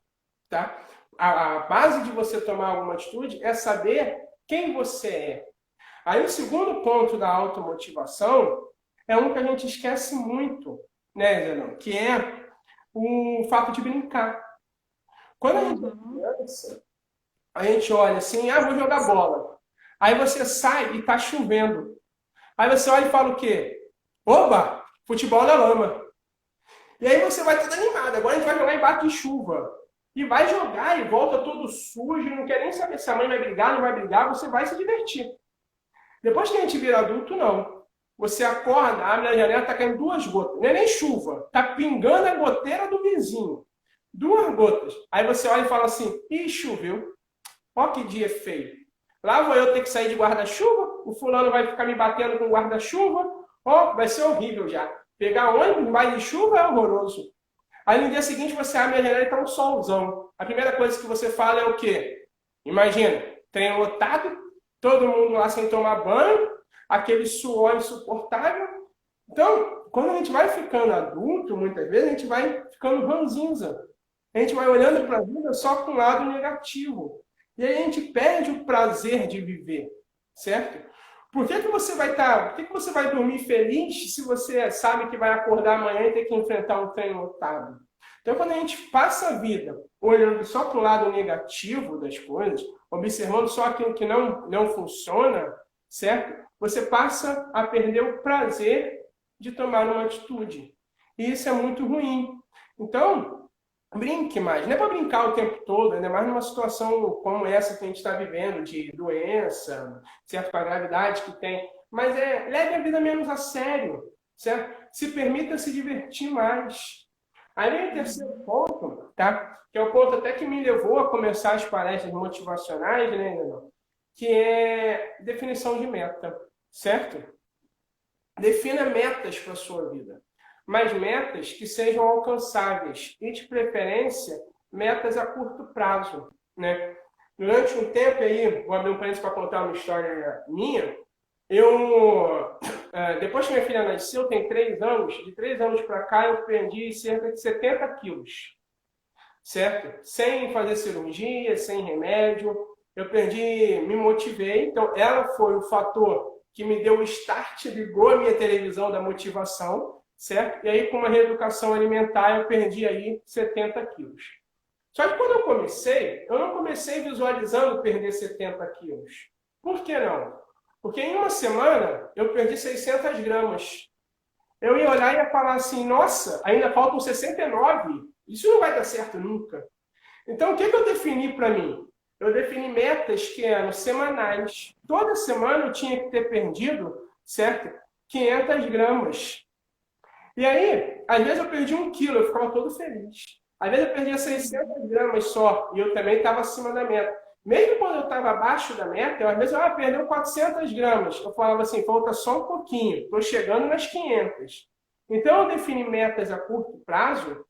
Speaker 1: tá? A base de você tomar alguma atitude é saber quem você é. Aí o segundo ponto da automotivação é um que a gente esquece muito, né, Zenão? Que é o fato de brincar. Quando a gente é criança, a gente olha assim, vou jogar bola. Aí você sai e tá chovendo. Aí você olha e fala o quê? Oba, futebol na lama. E aí você vai todo animado. Agora a gente vai jogar embaixo de chuva. E vai jogar e volta todo sujo, não quer nem saber se a mãe vai brigar, não vai brigar, você vai se divertir. Depois que a gente vira adulto, não. Você acorda, abre a janela, tá caindo 2 gotas. Não é nem chuva, tá pingando a goteira do vizinho. 2 gotas. Aí você olha e fala assim, ih, choveu. Ó que dia feio. Lá vou eu ter que sair de guarda-chuva, o fulano vai ficar me batendo com guarda-chuva. Ó, vai ser horrível já. Pegar ônibus embaixo de chuva é horroroso. Aí no dia seguinte você abre a janela e tá um solzão. A primeira coisa que você fala é o quê? Imagina, trem lotado, todo mundo lá sem tomar banho, aquele suor insuportável. Então, quando a gente vai ficando adulto, muitas vezes a gente vai ficando ranzinza. A gente vai olhando para a vida só com o lado negativo. E aí a gente perde o prazer de viver, certo? Por que você vai por que você vai dormir feliz se você sabe que vai acordar amanhã e ter que enfrentar um trem lotado? Então, quando a gente passa a vida olhando só para o lado negativo das coisas, observando só aquilo que não funciona, certo? Você passa a perder o prazer de tomar uma atitude. E isso é muito ruim. Então, brinque mais. Não é para brincar o tempo todo, ainda mais numa situação como essa que a gente está vivendo, de doença, certo? Com a gravidade que tem. Mas leve a vida menos a sério, certo? Se permita se divertir mais. Aí vem o terceiro ponto, tá? Que é o ponto até que me levou a começar as palestras motivacionais, né, que é definição de meta, certo? Defina metas para a sua vida, mas metas que sejam alcançáveis e, de preferência, metas a curto prazo, né? Durante um tempo aí, vou abrir um parênteses para contar uma história minha, depois que minha filha nasceu, tem 3 anos, de 3 anos para cá eu perdi cerca de 70 quilos, certo? Sem fazer cirurgia, sem remédio, eu perdi, me motivei, então ela foi o fator que me deu o start, ligou a minha televisão da motivação, certo? E aí com uma reeducação alimentar eu perdi aí 70 quilos. Só que quando eu não comecei visualizando perder 70 quilos. Por que não? Porque em uma semana eu perdi 600 gramas. Eu ia olhar e ia falar assim, nossa, ainda faltam 69. Isso não vai dar certo nunca. Então, o que eu defini para mim? Eu defini metas que eram semanais. Toda semana eu tinha que ter perdido, certo? 500 gramas. E aí, às vezes eu perdi 1 quilo, eu ficava todo feliz. Às vezes eu perdia 600 gramas só, e eu também estava acima da meta. Mesmo quando eu estava abaixo da meta, às vezes eu perdeu 400 gramas. Eu falava assim, falta só um pouquinho, estou chegando nas 500. Então eu defini metas a curto prazo,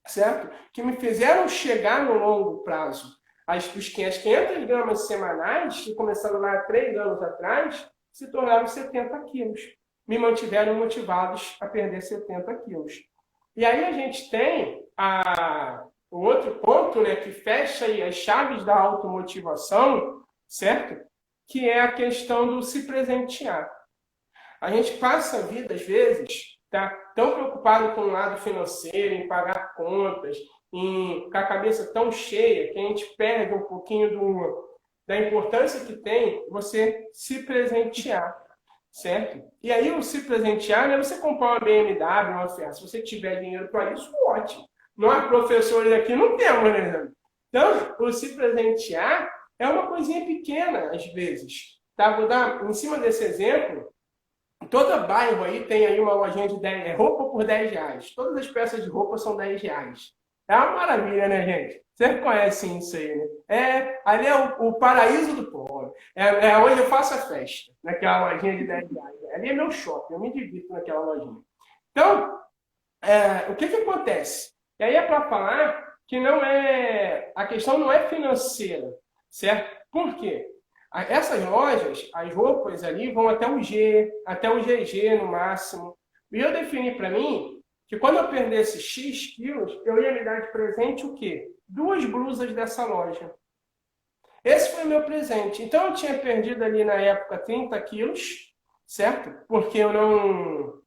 Speaker 1: certo? Que me fizeram chegar no longo prazo. As 500 gramas semanais, que começaram lá há 3 anos atrás, se tornaram 70 quilos. Me mantiveram motivados a perder 70 quilos. E aí a gente tem o outro ponto, né, que fecha aí as chaves da automotivação, certo? Que é a questão do se presentear. A gente passa a vida, às vezes, tá tão preocupado com o lado financeiro, em pagar contas, com a cabeça tão cheia, que a gente perde um pouquinho da importância que tem você se presentear. certo? E aí o se presentear não é você comprar uma BMW, uma Ferrari. Se você tiver dinheiro para isso, ótimo. Nós, professores aqui, não temos, né? Então, o se presentear é uma coisinha pequena, às vezes. Tá? Vou dar, em cima desse exemplo, todo bairro aí tem aí uma lojinha de 10, roupa por 10 reais. Todas as peças de roupa são 10 reais. É uma maravilha, né, gente? Vocês conhecem isso aí, né? Ali é o paraíso do pobre. É onde eu faço a festa, naquela lojinha de 10 reais. Ali é meu shopping, eu me divirto naquela lojinha. Então, o que acontece? E aí é para falar que não é, a questão não é financeira, certo? Por quê? Essas lojas, as roupas ali vão até o G, até o GG no máximo. E eu defini para mim que quando eu perdesse X quilos, eu ia me dar de presente o quê? 2 blusas dessa loja. Esse foi o meu presente. Então eu tinha perdido ali na época 30 quilos, certo? Porque eu não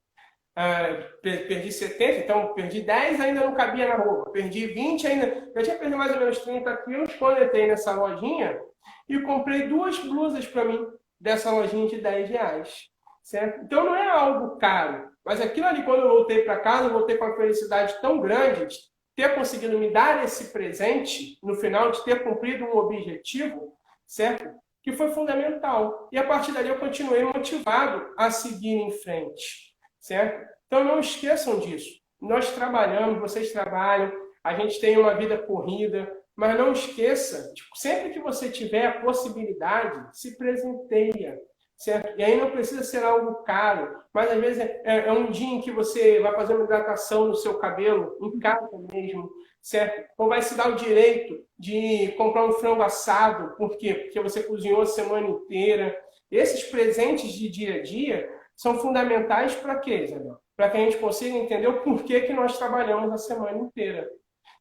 Speaker 1: perdi 70, então perdi 10, ainda não cabia na roupa. Perdi 20, ainda. Eu tinha perdido mais ou menos 30 quilos quando eu entrei nessa lojinha e comprei 2 blusas para mim, dessa lojinha de 10 reais. Certo? Então não é algo caro. Mas aquilo ali, quando eu voltei para casa, eu voltei com uma felicidade tão grande de ter conseguido me dar esse presente, no final, de ter cumprido um objetivo, certo? Que foi fundamental. E a partir dali eu continuei motivado a seguir em frente. Certo? Então não esqueçam disso. Nós trabalhamos, vocês trabalham, a gente tem uma vida corrida, mas não esqueça, sempre que você tiver a possibilidade, se presenteia. Certo? E aí não precisa ser algo caro, mas às vezes é um dia em que você vai fazer uma hidratação no seu cabelo, em casa mesmo, certo? Ou vai se dar o direito de comprar um frango assado, por quê? Porque você cozinhou a semana inteira. Esses presentes de dia a dia são fundamentais para quê, Isabel? Para que a gente consiga entender o porquê que nós trabalhamos a semana inteira.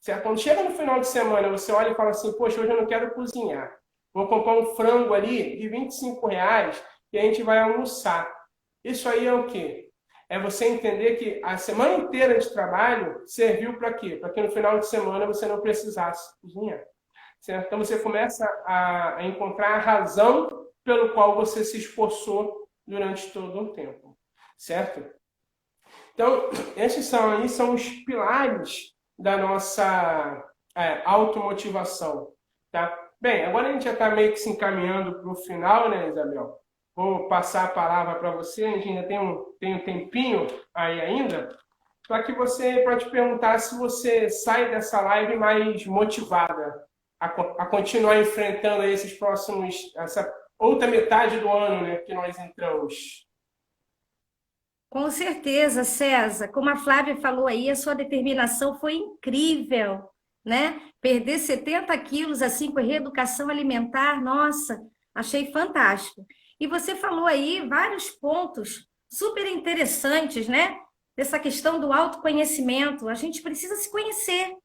Speaker 1: Certo? Quando chega no final de semana, você olha e fala assim, poxa, hoje eu não quero cozinhar. Vou comprar um frango ali de R$ 25 e a gente vai almoçar. Isso aí é o quê? É você entender que a semana inteira de trabalho serviu para quê? Para que no final de semana você não precisasse cozinhar. Certo? Então você começa a encontrar a razão pelo qual você se esforçou durante todo o tempo, certo? Então, esses são os pilares da nossa automotivação, tá? Bem, agora a gente já está meio que se encaminhando para o final, né, Isabel? Vou passar a palavra para você, a gente ainda tem um tempinho aí ainda, para te perguntar se você sai dessa live mais motivada a continuar enfrentando essa outra metade do ano, né, que nós entramos.
Speaker 2: Com certeza, César. Como a Flávia falou aí, a sua determinação foi incrível, né? Perder 70 quilos assim com a reeducação alimentar, nossa, achei fantástico. E você falou aí vários pontos super interessantes, né? Dessa questão do autoconhecimento. A gente precisa se conhecer.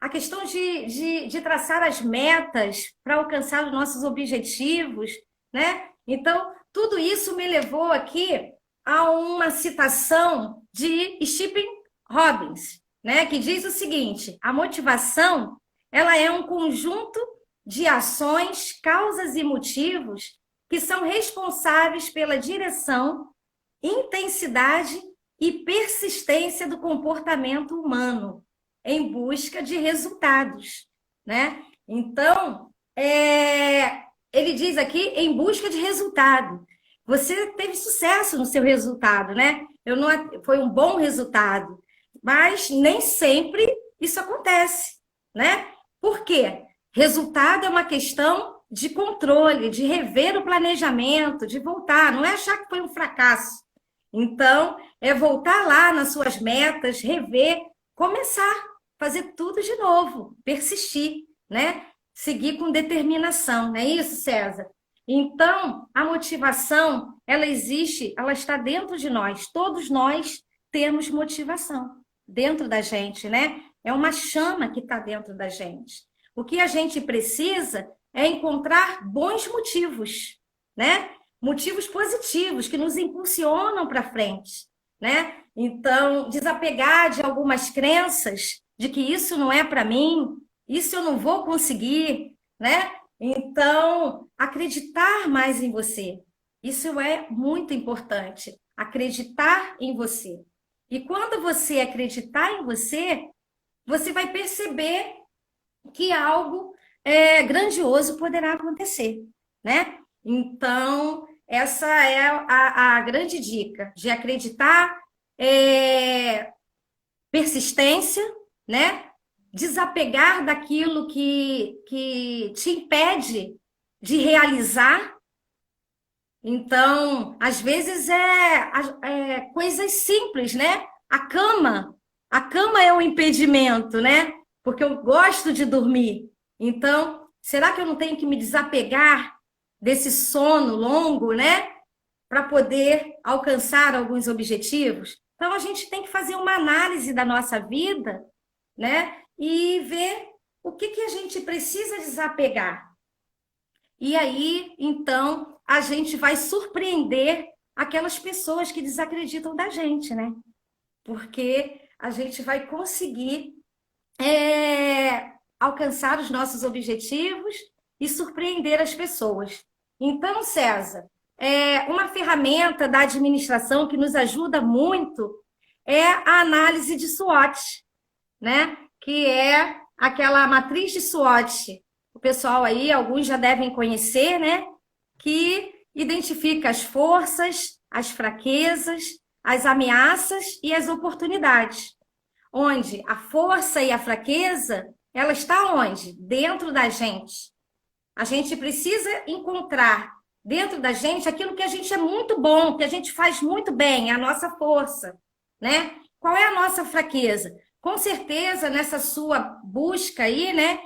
Speaker 2: A questão de traçar as metas para alcançar os nossos objetivos, né? Então, tudo isso me levou aqui a uma citação de Stephen Robbins, né? Que diz o seguinte: a motivação, ela é um conjunto de ações, causas e motivos que são responsáveis pela direção, intensidade e persistência do comportamento humano em busca de resultados, né? Então, ele diz aqui, em busca de resultado. Você teve sucesso no seu resultado, né? Foi um bom resultado, mas nem sempre isso acontece, né? Por quê? Resultado é uma questão de controle, de rever o planejamento, de voltar, não é achar que foi um fracasso. Então, é voltar lá nas suas metas, rever, começar, fazer tudo de novo, persistir, né? Seguir com determinação, não é isso, César? Então, a motivação, ela existe, ela está dentro de nós. Todos nós temos motivação dentro da gente, né? É uma chama que está dentro da gente. O que a gente precisa é encontrar bons motivos, né? Motivos positivos que nos impulsionam para frente, né? Então, desapegar de algumas crenças de que isso não é para mim, isso eu não vou conseguir, né? Então, acreditar mais em você, Isso é muito importante, acreditar em você. E quando você acreditar em você, você vai perceber que algo grandioso poderá acontecer, né? Então, essa é a grande dica de acreditar, persistência, né? Desapegar daquilo que te impede de realizar. Então, às vezes é coisas simples, né? A cama é um impedimento, né? Porque eu gosto de dormir. Então, será que eu não tenho que me desapegar desse sono longo, né? Para poder alcançar alguns objetivos? Então, a gente tem que fazer uma análise da nossa vida, né? E ver o que que a gente precisa desapegar. E aí, então, a gente vai surpreender aquelas pessoas que desacreditam da gente, né? Porque a gente vai conseguir alcançar os nossos objetivos e surpreender as pessoas. Então, César, uma ferramenta da administração que nos ajuda muito é a análise de SWOT, né? Que é aquela matriz de SWOT. O pessoal aí, alguns já devem conhecer, né? Que identifica as forças, as fraquezas, as ameaças e as oportunidades. Onde a força e a fraqueza, ela está onde? Dentro da gente. A gente precisa encontrar dentro da gente aquilo que a gente é muito bom, que a gente faz muito bem, é a nossa força, né? Qual é a nossa fraqueza? Com certeza, nessa sua busca aí, né?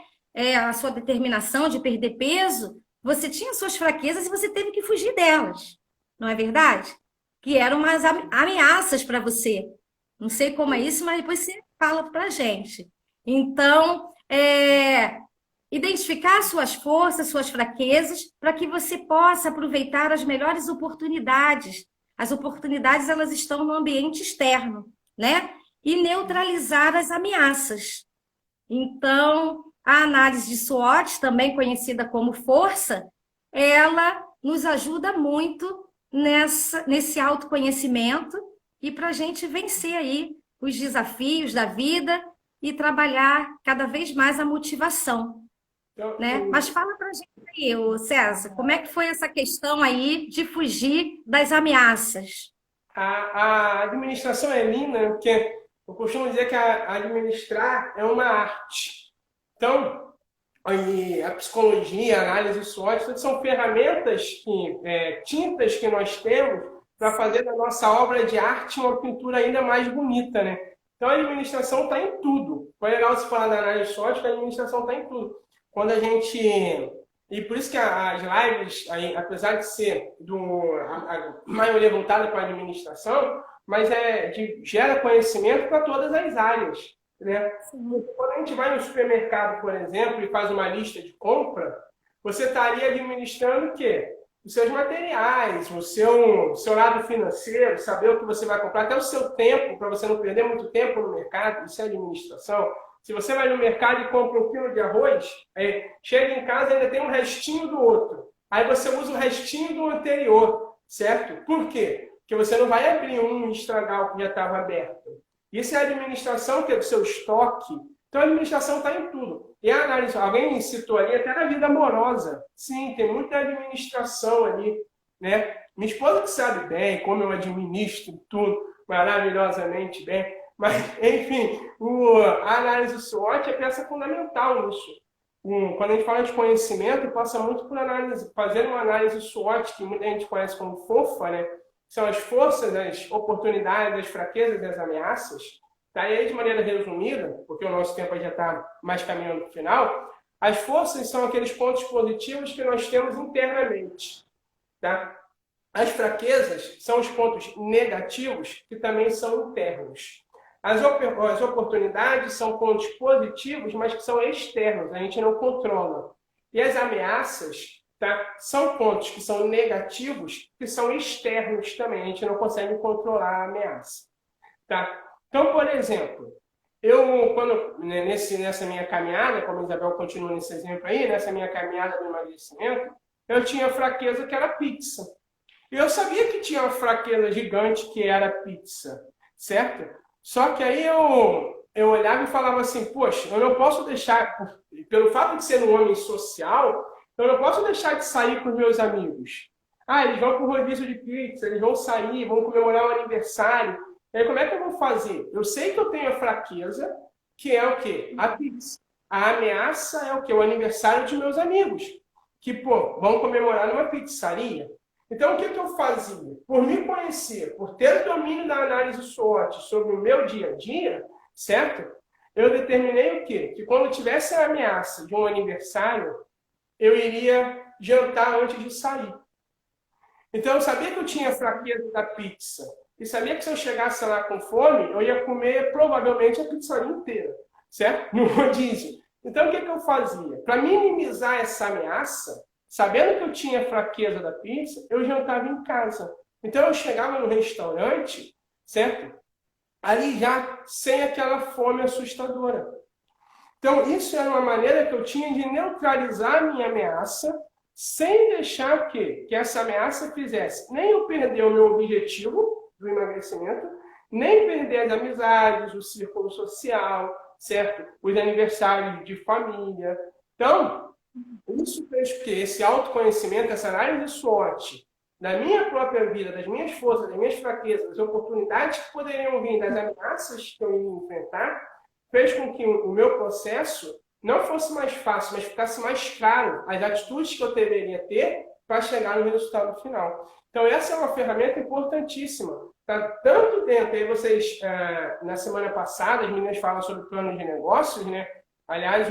Speaker 2: A sua determinação de perder peso, você tinha suas fraquezas e você teve que fugir delas, não é verdade? Que eram umas ameaças para você. Não sei como é isso, mas depois você fala para a gente. Então, identificar suas forças, suas fraquezas, para que você possa aproveitar as melhores oportunidades. As oportunidades, elas estão no ambiente externo, né? E neutralizar as ameaças. Então, a análise de SWOT, também conhecida como força, ela nos ajuda muito nesse autoconhecimento e para a gente vencer aí os desafios da vida e trabalhar cada vez mais a motivação,
Speaker 1: Então,
Speaker 2: né? Mas fala para a gente aí, ô César, como é que foi essa questão aí de fugir das ameaças?
Speaker 1: a administração é linda, porque eu costumo dizer que administrar é uma arte. Então, a psicologia, a análise SWOT, tudo são ferramentas, tintas que nós temos para fazer da nossa obra de arte uma pintura ainda mais bonita, né? Então, a administração está em tudo. Foi legal você falar da análise SWOT, que a administração está em tudo. Quando a gente... E por isso que as lives, apesar de ser a maioria voltada para a administração, mas gera conhecimento para todas as áreas, né? Quando a gente vai no supermercado, por exemplo, e faz uma lista de compra, você estaria administrando o quê? Os seus materiais, o seu lado financeiro, saber o que você vai comprar, até o seu tempo, para você não perder muito tempo no mercado, isso é administração. Se você vai no mercado e compra 1 quilo de arroz, chega em casa e ainda tem um restinho do outro. Aí você usa o restinho do anterior, certo? Por quê? Porque você não vai abrir um e estragar o que já estava aberto. Isso é administração, que é o seu estoque. Então, a administração está em tudo. E a análise, alguém citou ali até na vida amorosa. Sim, tem muita administração ali, né? Minha esposa que sabe bem como eu administro tudo maravilhosamente bem. Mas, enfim, a análise SWOT é peça fundamental nisso. Quando a gente fala de conhecimento, passa muito por fazer uma análise SWOT, que muita gente conhece como FOFA, né? São as forças, as oportunidades, as fraquezas e as ameaças. Tá? E aí, de maneira resumida, porque o nosso tempo já está mais caminhando para o final, as forças são aqueles pontos positivos que nós temos internamente. Tá? As fraquezas são os pontos negativos que também são internos. As oportunidades são pontos positivos, mas que são externos, a gente não controla. E as ameaças, tá, são pontos que são negativos, que são externos também, a gente não consegue controlar a ameaça. Tá? Então, por exemplo, nessa minha caminhada, como a Isabel continua nesse exemplo aí, nessa minha caminhada do emagrecimento, eu tinha fraqueza que era pizza. E eu sabia que tinha uma fraqueza gigante que era a pizza, certo? Só que aí eu olhava e falava assim, poxa, eu não posso deixar, pelo fato de ser um homem social, eu não posso deixar de sair com os meus amigos. Ah, eles vão para o rodízio de pizza, eles vão sair, vão comemorar um aniversário. E aí, como é que eu vou fazer? Eu sei que eu tenho a fraqueza, que é o quê? A pizza. A ameaça é o quê? O aniversário de meus amigos, que, pô, vão comemorar numa pizzaria. Então, o que eu fazia? Por me conhecer, por ter o domínio da análise SWOT sobre o meu dia a dia, certo? Eu determinei o quê? Que quando tivesse a ameaça de um aniversário, eu iria jantar antes de sair. Então, eu sabia que eu tinha fraqueza da pizza. E sabia que se eu chegasse lá com fome, eu ia comer provavelmente a pizzaria inteira, certo? No rodízio. Então, o que eu fazia? Para minimizar essa ameaça, sabendo que eu tinha fraqueza da pizza, eu jantava em casa. Então, eu chegava no restaurante, certo? Ali já sem aquela fome assustadora. Então, isso era uma maneira que eu tinha de neutralizar a minha ameaça, sem deixar que essa ameaça fizesse nem eu perder o meu objetivo do emagrecimento, nem perder as amizades, o círculo social, certo? Os aniversários de família. Então, isso fez que esse autoconhecimento, essa análise SWOT da minha própria vida, das minhas forças, das minhas fraquezas, das oportunidades que poderiam vir, das ameaças que eu ia enfrentar, fez com que o meu processo não fosse mais fácil, mas ficasse mais claro as atitudes que eu deveria ter para chegar no resultado final. Então, essa é uma ferramenta importantíssima. Tá tanto dentro, aí vocês, na semana passada, as meninas falam sobre plano de negócios, né? Aliás,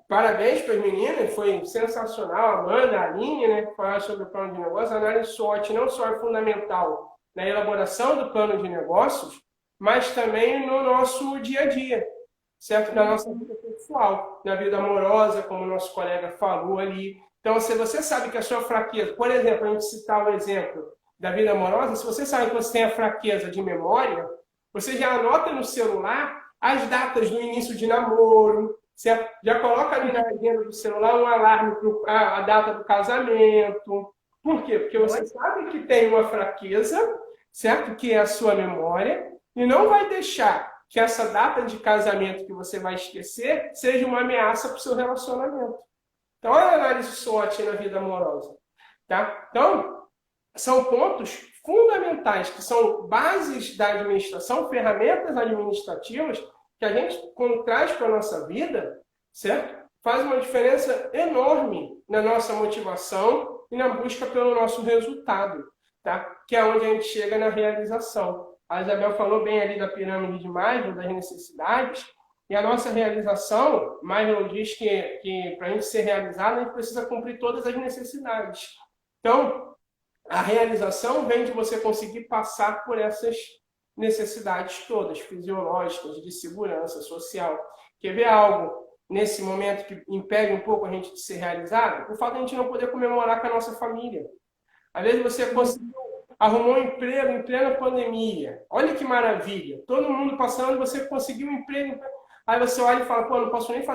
Speaker 1: parabéns para as meninas, foi sensacional. A Amanda, a Aline, né, falaram sobre o plano de negócios. A análise SWOT não só é fundamental na elaboração do plano de negócios, mas também no nosso dia a dia, certo? Na nossa vida pessoal, na vida amorosa, como o nosso colega falou ali. Então, se você sabe que a sua fraqueza, por exemplo, a gente citar o exemplo da vida amorosa, se você sabe que você tem a fraqueza de memória, você já anota no celular as datas do início de namoro, certo? Já coloca ali na agenda do celular um alarme para a data do casamento. Por quê? Porque você sabe que tem uma fraqueza, certo? Que é a sua memória, e não vai deixar que essa data de casamento que você vai esquecer seja uma ameaça para o seu relacionamento. Então, olha a análise SWOT na vida amorosa. Tá? Então, são pontos fundamentais, que são bases da administração, ferramentas administrativas que a gente, quando traz para a nossa vida, certo? Faz uma diferença enorme na nossa motivação e na busca pelo nosso resultado, tá? Que é onde a gente chega na realização. A Isabel falou bem ali da pirâmide de Maslow, das necessidades, e a nossa realização, Maslow diz que para a gente ser realizado, a gente precisa cumprir todas as necessidades. Então, a realização vem de você conseguir passar por essas necessidades todas, fisiológicas, de segurança social. Quer ver algo nesse momento que impede um pouco a gente de ser realizado? O fato de a gente não poder comemorar com a nossa família. Às vezes você conseguiu, arrumou um emprego em plena pandemia. Olha que maravilha. Todo mundo passando, você conseguiu um emprego. Aí você olha e fala, pô, não posso nem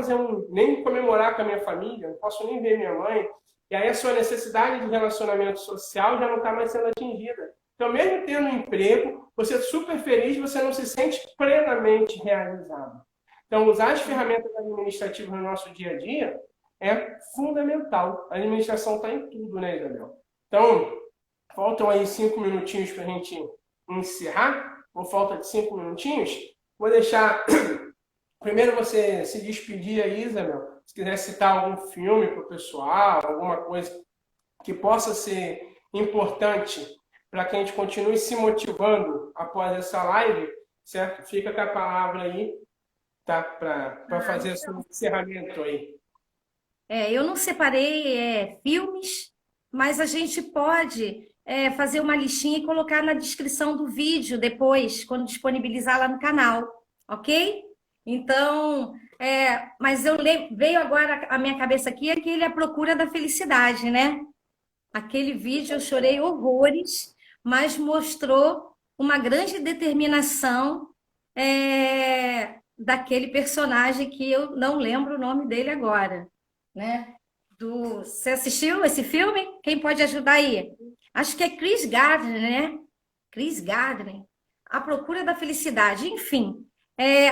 Speaker 1: nem comemorar com a minha família, não posso nem ver minha mãe. E aí a sua necessidade de relacionamento social já não está mais sendo atingida. Então, mesmo tendo um emprego, você é super feliz, você não se sente plenamente realizado. Então, usar as ferramentas administrativas no nosso dia a dia é fundamental. A administração está em tudo, né, Isabel? Então, faltam aí 5 minutinhos para a gente encerrar, ou falta de 5 minutinhos. Vou deixar primeiro você se despedir aí, Isabel. Se quiser citar algum filme para o pessoal, alguma coisa que possa ser importante para que a gente continue se motivando após essa live, certo? Fica com a palavra aí, tá? Para fazer esse encerramento aí.
Speaker 2: Eu não separei filmes, mas a gente pode fazer uma listinha e colocar na descrição do vídeo depois, quando disponibilizar lá no canal, ok? Então, mas veio agora a minha cabeça aqui aquele A Procura da Felicidade, né? Aquele vídeo eu chorei horrores, mas mostrou uma grande determinação daquele personagem que eu não lembro o nome dele agora, né? Você assistiu esse filme? Quem pode ajudar aí? Acho que é Chris Gardner, né? Chris Gardner. A Procura da Felicidade. Enfim,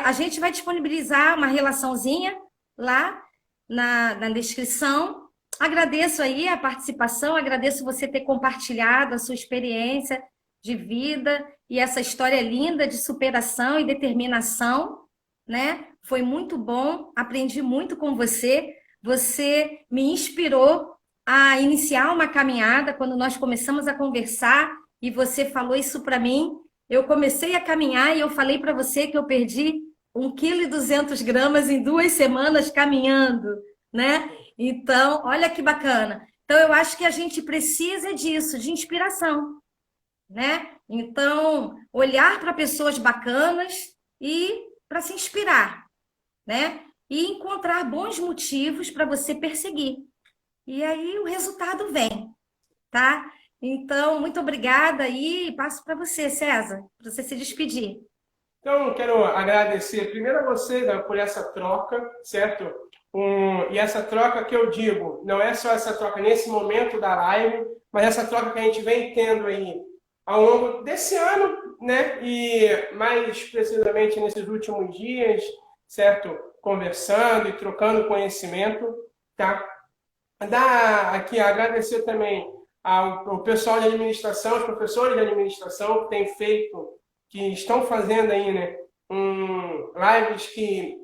Speaker 2: a gente vai disponibilizar uma relaçãozinha lá na descrição. Agradeço aí a participação, agradeço você ter compartilhado a sua experiência de vida e essa história linda de superação e determinação, né? Foi muito bom, aprendi muito com você. Você me inspirou a iniciar uma caminhada quando nós começamos a conversar e você falou isso para mim. Eu comecei a caminhar e eu falei para você que eu perdi 1,2 kg em 2 semanas caminhando, né? Então, olha que bacana. Então, eu acho que a gente precisa disso, de inspiração, né? Então, olhar para pessoas bacanas e para se inspirar, né? E encontrar bons motivos para você perseguir. E aí o resultado vem, tá? Então, muito obrigada e passo para você, César, para você se despedir.
Speaker 1: Então, quero agradecer primeiro a você, né, por essa troca, certo? E essa troca que eu digo, não é só essa troca nesse momento da live, mas essa troca que a gente vem tendo aí ao longo desse ano, né? E mais precisamente nesses últimos dias, certo? Conversando e trocando conhecimento, tá? Aqui agradecer também ao pessoal de administração, os professores de administração que têm feito, que estão fazendo aí, né? Lives que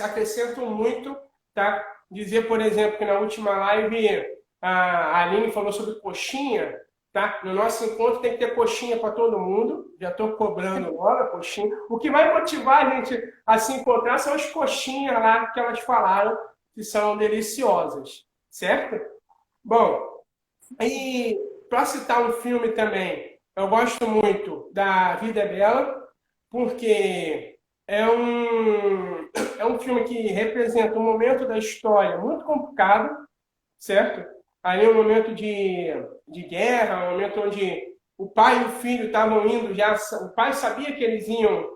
Speaker 1: acrescentam muito, tá? Dizer, por exemplo, que na última live a Aline falou sobre coxinha, tá? No nosso encontro tem que ter coxinha para todo mundo. Já estou cobrando agora coxinha. O que vai motivar a gente a se encontrar são as coxinhas lá que elas falaram, que são deliciosas, certo? Bom, e para citar um filme também, eu gosto muito da Vida é Bela, porque é um filme que representa um momento da história muito complicado, certo? Ali um momento de guerra, um momento onde o pai e o filho estavam indo já, o pai sabia que eles iam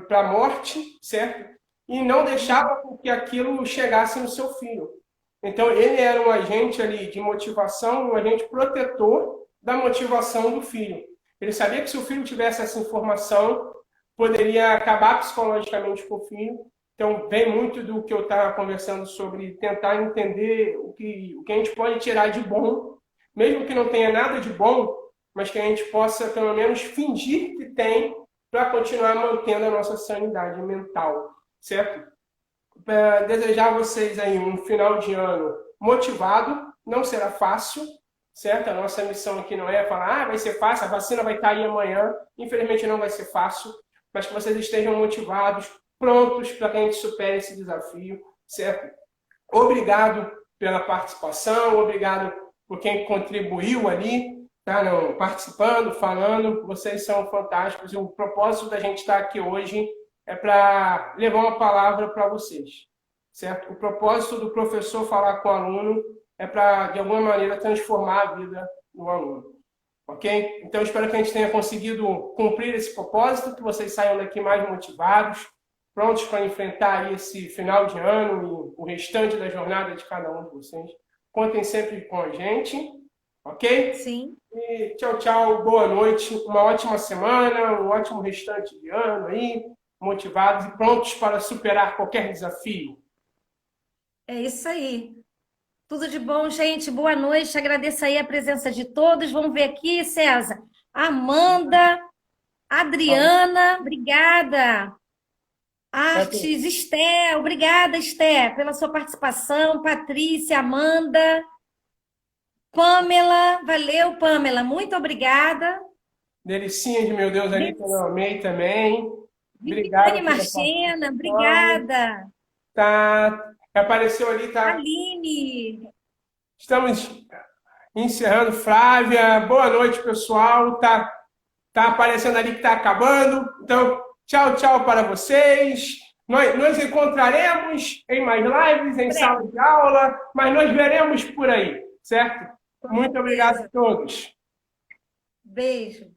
Speaker 1: para a morte, certo? E não deixava que aquilo chegasse no seu filho. Então ele era um agente ali de motivação, um agente protetor da motivação do filho. Ele sabia que se o filho tivesse essa informação, poderia acabar psicologicamente com o filho. Então, vem muito do que eu estava conversando sobre tentar entender o que a gente pode tirar de bom, mesmo que não tenha nada de bom, mas que a gente possa, pelo menos, fingir que tem para continuar mantendo a nossa sanidade mental, certo? Para desejar a vocês aí um final de ano motivado, não será fácil, certo? A nossa missão aqui não é falar, vai ser fácil, a vacina vai estar aí amanhã, infelizmente não vai ser fácil, mas que vocês estejam motivados, prontos para que a gente supere esse desafio, certo? Obrigado pela participação, obrigado por quem contribuiu ali, tá? Não, participando, falando, vocês são fantásticos e o propósito da gente estar aqui hoje é para levar uma palavra para vocês, certo? O propósito do professor falar com o aluno é para, de alguma maneira, transformar a vida do aluno. Ok? Então, espero que a gente tenha conseguido cumprir esse propósito, que vocês saiam daqui mais motivados, prontos para enfrentar aí esse final de ano e o restante da jornada de cada um de vocês. Contem sempre com a gente, ok?
Speaker 2: Sim.
Speaker 1: E tchau, tchau, boa noite, uma ótima semana, um ótimo restante de ano aí, motivados e prontos para superar qualquer desafio.
Speaker 2: É isso aí. Tudo de bom, gente. Boa noite. Agradeço aí a presença de todos. Vamos ver aqui, César. Amanda, Adriana, obrigada. Artes, Esté, obrigada, Esté, pela sua participação. Patrícia, Amanda, Pamela, valeu, Pamela, muito obrigada.
Speaker 1: Delicinha de meu Deus ali, que eu amei também.
Speaker 2: Viviane Marchena, obrigada.
Speaker 1: Tá, apareceu ali, tá?
Speaker 2: Aline.
Speaker 1: Estamos encerrando. Flávia, boa noite, pessoal. Tá aparecendo ali que tá acabando. Então, tchau, tchau para vocês. Nós encontraremos em mais lives, em sala de aula, mas nós veremos por aí, certo? Muito obrigado a todos.
Speaker 2: Beijo.